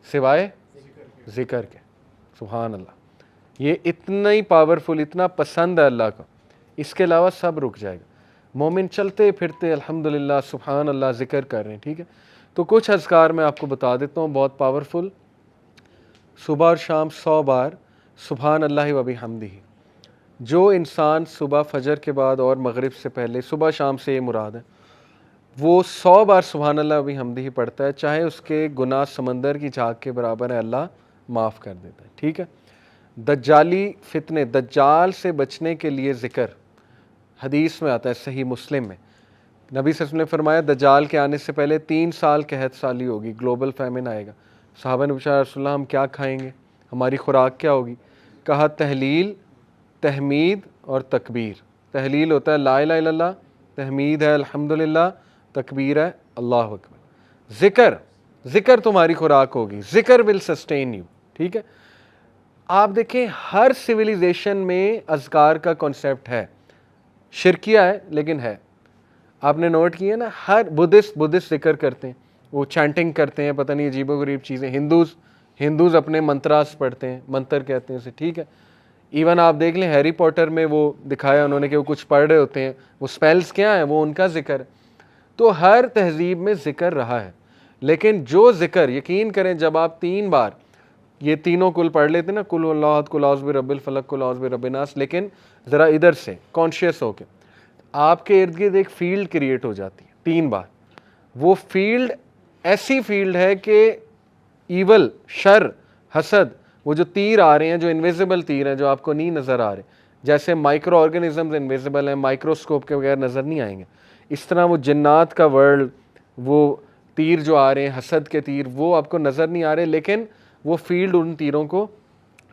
[SPEAKER 1] सिवाय ज़िक्र के। सुभान अल्लाह, ये इतना ही पावरफुल, इतना पसंद है अल्लाह को, इसके अलावा सब रुक जाएगा। मोमिन चलते फिरते अल्हम्दुलिल्लाह सुभान अल्लाह ज़िक्र कर रहे हैं, ठीक है। तो कुछ अज़कार मैं आपको बता देता हूँ बहुत पावरफुल। सुबह और शाम 100 बार सुभान अल्लाह व बिहम्दिही। जो इंसान सुबह फजर के बाद और मगरिब से पहले, सुबह शाम से ये मुराद है, वो 100 बार सुभान अल्लाह व बिहम्दिही पढ़ता है, चाहे उसके गुनाह समंदर की झाग के बराबर है, अल्लाह माफ़ कर देता है, ठीक है। दज्जाली फितने, दज्जाल से बचने के लिए ज़िक्र हदीस में आता है, सही मुस्लिम में नबी सल्लल्लाहु अलैहि वसल्लम ने फरमाया दज्जाल के आने से पहले 3 साल कहत साली होगी, ग्लोबल फैमिन आएगा। सहाबा ने पूछा रसूलल्लाह हम क्या खाएंगे, हमारी खुराक क्या होगी? कहा तहलील, तहमीद और तकबीर। तहलील होता है ला इलाहा इल्लल्लाह, तहमीद है अल्हम्दुलिल्लाह, तकबीर है अल्लाह अकबर। ज़िक्र, ज़िक्र तुम्हारी खुराक होगी, ज़िक्र विल सस्टेन यू, ठीक है। आप देखें हर सिविलाइजेशन में अज़कार का कॉन्सेप्ट है, शिरकिया है लेकिन है। आपने नोट किया ना, हर बुद्धिस्ट जिक्र करते हैं, वो चैंटिंग करते हैं, पता नहीं अजीबो गरीब चीज़ें। हिंदूज़ अपने मंत्रास पढ़ते हैं, मंत्र कहते हैं उसे, ठीक है। इवन आप देख लें हैरी पॉटर में वो दिखाया उन्होंने कि वो कुछ पढ़ रहे होते हैं, वो स्पेल्स क्या है, वो उनका जिक्र है। तो हर तहजीब में जिक्र रहा है, लेकिन जो जिक्र यकीन करें जब आप 3 बार ये तीनों कुल पढ़ लेते ना, कुल अल्लाह कुल औज़ बिरब्बिल फलक कुल औज़ बिरब्बिन नास, लेकिन ज़रा इधर से कॉन्शियस होके आपके इर्द गिर्द एक फील्ड क्रिएट हो जाती है 3 बार। वो फील्ड ऐसी फील्ड है कि ईवल, शर, हसद, वो जो तीर आ रहे हैं, जो इनविजिबल तीर हैं, जो आपको नहीं नज़र आ रहे, जैसे माइक्रो ऑर्गेनिजम्स इनविजिबल हैं, माइक्रोस्कोप के बगैर नज़र नहीं आएंगे, इस तरह वो जिन्नात का वर्ल्ड, वो तीर जो आ रहे हैं, हसद के तीर, वो आपको नज़र नहीं आ रहे, लेकिन वो फील्ड उन तीरों को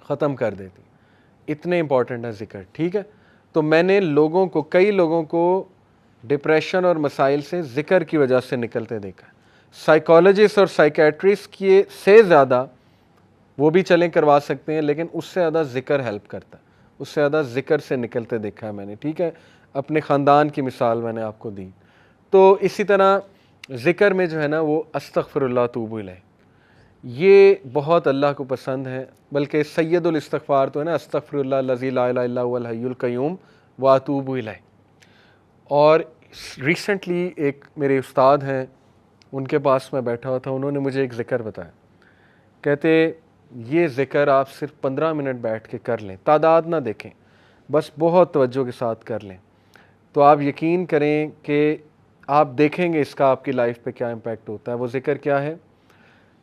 [SPEAKER 1] ख़त्म कर देती। इतने इंपॉर्टेंट है जिक्र, ठीक है। तो मैंने लोगों को, कई लोगों को डिप्रेशन और मसाइल से जिक्र की वजह से निकलते देखा है। साइकोलॉजिस्ट और साइकेट्रिस्ट की से ज़्यादा वो भी चलें करवा सकते हैं, लेकिन उससे ज़्यादा जिक्र हेल्प करता है, उससे ज़्यादा जिक्र से निकलते देखा है मैंने, ठीक है। अपने ख़ानदान की मिसाल मैंने आपको दी। तो इसी तरह जिक्र में जो है ना वो अस्तगफिरुल्लाह तूबू इलैह, ये बहुत अल्लाह को पसंद है। बल्कि सैयदुल इस्तिग़फ़ार तो है ना, अस्तग़फ़िरुल्लाह लज़ी ला इलाहा इल्ला हुवल हय्युल क़य्यूम व अतूबु इलैह। और रिसेंटली एक मेरे उस्ताद हैं, उनके पास मैं बैठा हुआ था, उन्होंने मुझे एक ज़िक्र बताया। कहते ये ज़िक्र आप सिर्फ 15 मिनट बैठ के कर लें, तादाद ना देखें, बस बहुत तवज्जो के साथ कर लें, तो आप यकीन करें कि आप देखेंगे इसका आपकी लाइफ पे क्या इम्पैक्ट होता है। वो ज़िक्र क्या है?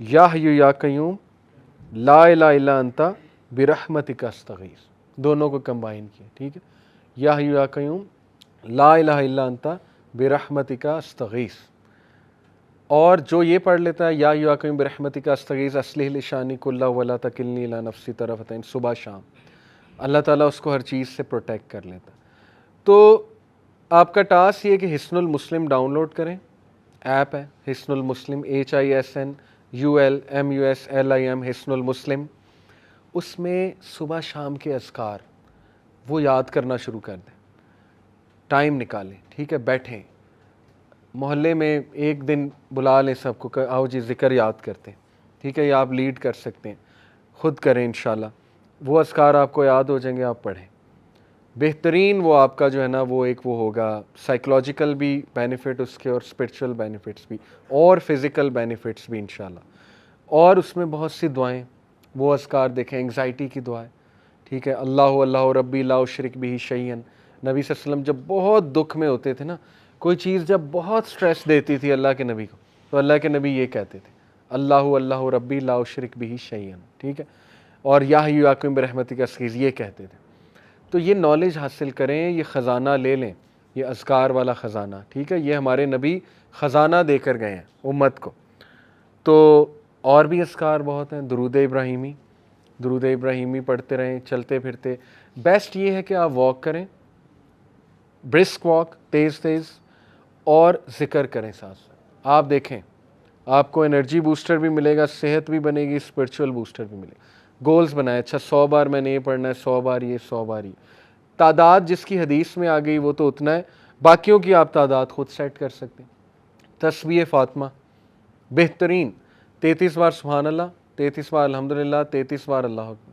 [SPEAKER 1] या हय्यु या क़य्यूम ला इलाहा इल्ला अंता बिरहमतिका अस्तगीस। दोनों को कंबाइन किया, ठीक है। या हय्यु या क़य्यूम ला इलाहा इल्ला अंता बिरहमतिका अस्तगीस। और जो ये पढ़ लेता है या हय्यु या क़य्यूम बिरहमतिका अस्तगीस अस्लिह लिशानी कुल्लहु वला तकिलनी इला नफ्सी तरफ़तैन, सुबह शाम, अल्लाह ताला उसको हर चीज़ से प्रोटेक्ट कर लेता। तो आपका टास्क ये कि हिस्नुल मुस्लिम डाउनलोड करें, ऐप है हिस्नुल मुस्लिम, HISNULMUSLIM, हिस्नुल मुस्लिम। उसमें सुबह शाम के अज़कार वो याद करना शुरू कर दें, टाइम निकालें, ठीक है। बैठें, मोहल्ले में एक दिन बुला लें सबको, आओ जी ज़िक्र याद करते हैं, ठीक है। या आप लीड कर सकते हैं, ख़ुद करें, इंशाल्लाह वो अज़कार आपको याद हो जाएंगे, आप पढ़ें। बेहतरीन वो आपका जो है ना वो एक वो होगा, साइकोलॉजिकल भी बेनिफिट उसके और स्पिरिचुअल बेनिफिट्स भी और फिज़िकल बेनिफिट्स भी इंशाल्लाह। और उसमें बहुत सी दुआएं, वो अज़कार देखें, एंग्जाइटी की दुआएं, ठीक है। अल्लाहु अल्लाहु रब्बी ला उशरिक बिही शैयन। नबी सल्लल्लाहु अलैहि वसल्लम जब बहुत दुख में होते थे ना, कोई चीज़ जब बहुत स्ट्रेस देती थी अल्लाह के नबी को, तो अल्लाह के नबी ये कहते थे अल्लाहु अल्लाहु रब्बी ला उशरिक बिही शैयन, ठीक है। और या हय्यु या क़य्यूम बिरहमतिका अस्तगीस ये कहते थे। तो ये नॉलेज हासिल करें, ये ख़जाना ले लें, ये अज़कार वाला ख़जाना, ठीक है। ये हमारे नबी ख़जाना देकर गए हैं उम्मत को। तो और भी अज़कार बहुत हैं, दुरूद इब्राहीमी पढ़ते रहें चलते फिरते। बेस्ट ये है कि आप वॉक करें, ब्रिस्क वॉक, तेज़ तेज़, और ज़िक्र करें साथ साथ। आप देखें आपको एनर्जी बूस्टर भी मिलेगा, सेहत भी बनेगी, स्पिरिचुअल बूस्टर भी मिलेगा। गोल्स बनाए, अच्छा 100 बार मैंने ये पढ़ना है, 100 बार ये, 100 बार ये। तादाद जिसकी हदीस में आ गई वो तो उतना है, बाकियों की आप तादाद खुद सेट कर सकते हैं। तस्बीह फ़ातिमा बेहतरीन, 33 बार सुभान अल्लाह, 33 बार अल्हम्दुलिल्लाह, 33 बार अल्लाह अकबर,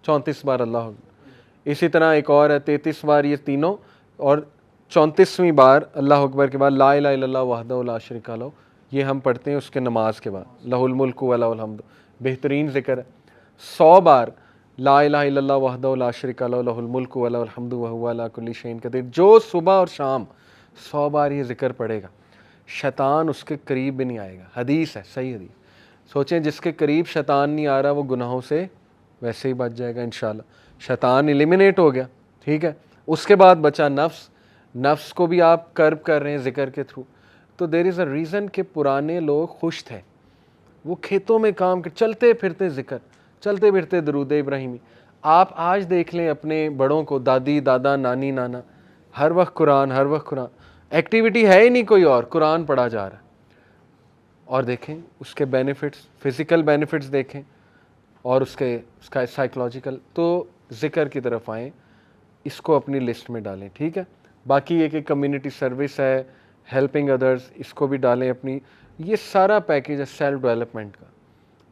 [SPEAKER 1] 34 बार अल्लाह अकबर। इसी तरह एक और है 33 बार ये तीनों, और 34वीं बार अल्लाह अकबर के बाद ला इलाहा इल्लल्लाह वहदहु ला शरीका लहू, ये हम पढ़ते हैं उसके नमाज के बाद, लहुल मुल्कु व लहुल हम्द, बेहतरीन ज़िक्र है। 100 बार ला इलाहा इल्लल्लाह वहदहु ला शरीका लहू लहुल मुल्कु व लहुल हम्दु व हुवा अला कुल्लि शैइन कदीर, जो सुबह और शाम 100 बार ये ज़िक्र पढ़ेगा, शैतान उसके करीब भी नहीं आएगा। हदीस है, सही हदीस। सोचें जिसके करीब शैतान नहीं आ रहा वो गुनाहों से वैसे ही बच जाएगा इंशाल्लाह। शैतान एलिमिनेट हो गया, ठीक है। उसके बाद बचा नफ्स, नफ्स को भी आप कर्ब कर रहे हैं ज़िक्र के थ्रू। तो देयर इज़ अ रीज़न कि पुराने लोग खुश थे, वो खेतों में काम कर, चलते फिरते ज़िक्र, चलते फिरते दरूद इब्राहिमी। आप आज देख लें अपने बड़ों को, दादी दादा नानी नाना, हर वक्त कुरान, हर वक्त कुरान, एक्टिविटी है ही नहीं कोई और, कुरान पढ़ा जा रहा है। और देखें उसके बेनिफिट्स, फ़िज़िकल बेनिफिट्स देखें और उसका साइकोलॉजिकल। तो ज़िक्र की तरफ आएँ, इसको अपनी लिस्ट में डालें, ठीक है। बाकी ये कि कम्युनिटी सर्विस है, हेल्पिंग अदर्स, इसको भी डालें अपनी। ये सारा पैकेज है सेल्फ डेवलपमेंट का,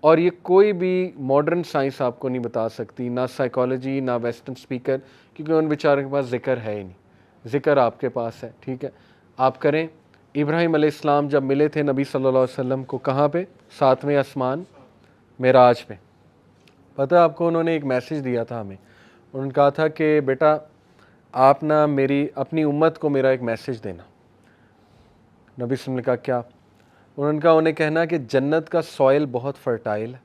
[SPEAKER 1] और ये कोई भी मॉडर्न साइंस आपको नहीं बता सकती, ना साइकोलॉजी ना वेस्टर्न स्पीकर, क्योंकि उन बेचारों के पास ज़िक्र है ही नहीं। ज़िक्र आपके पास है, ठीक है, आप करें। इब्राहीम अलैहिस्सलाम जब मिले थे नबी सल्लल्लाहु अलैहि वसल्लम को, कहाँ पे? 7वें आसमान मेराज पे। पता है आपको, उन्होंने एक मैसेज दिया था हमें। उन्होंने कहा था कि बेटा आप ना मेरी अपनी उम्मत को मेरा एक मैसेज देना। नबी सल्लल्लाहु अलैहि वसल्लम ने कहा क्या? उन्होंने कहा उन्हें कहना कि जन्नत का सॉइल बहुत फर्टाइल है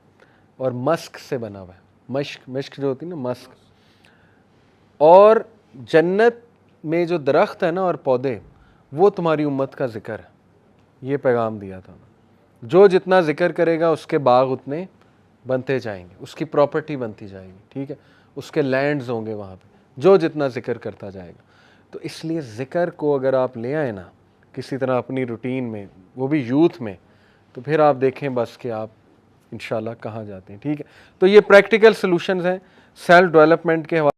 [SPEAKER 1] और मस्क से बना हुआ है। मश्क, मश्क जो होती है ना, मस्क। और जन्नत में जो दरख्त है ना और पौधे, वो तुम्हारी उम्मत का ज़िक्र है। ये पैगाम दिया था। जो जितना ज़िक्र करेगा उसके बाग उतने बनते जाएंगे, उसकी प्रॉपर्टी बनती जाएगी, ठीक है, उसके लैंड्स होंगे वहाँ पे, जो जितना ज़िक्र करता जाएगा। तो इसलिए ज़िक्र को अगर आप ले आए ना किसी तरह अपनी रूटीन में, वो भी यूथ में, तो फिर आप देखें बस कि आप इंशाल्लाह कहाँ जाते हैं, ठीक है। तो ये प्रैक्टिकल सॉल्यूशंस हैं सेल्फ डेवलपमेंट के हवाले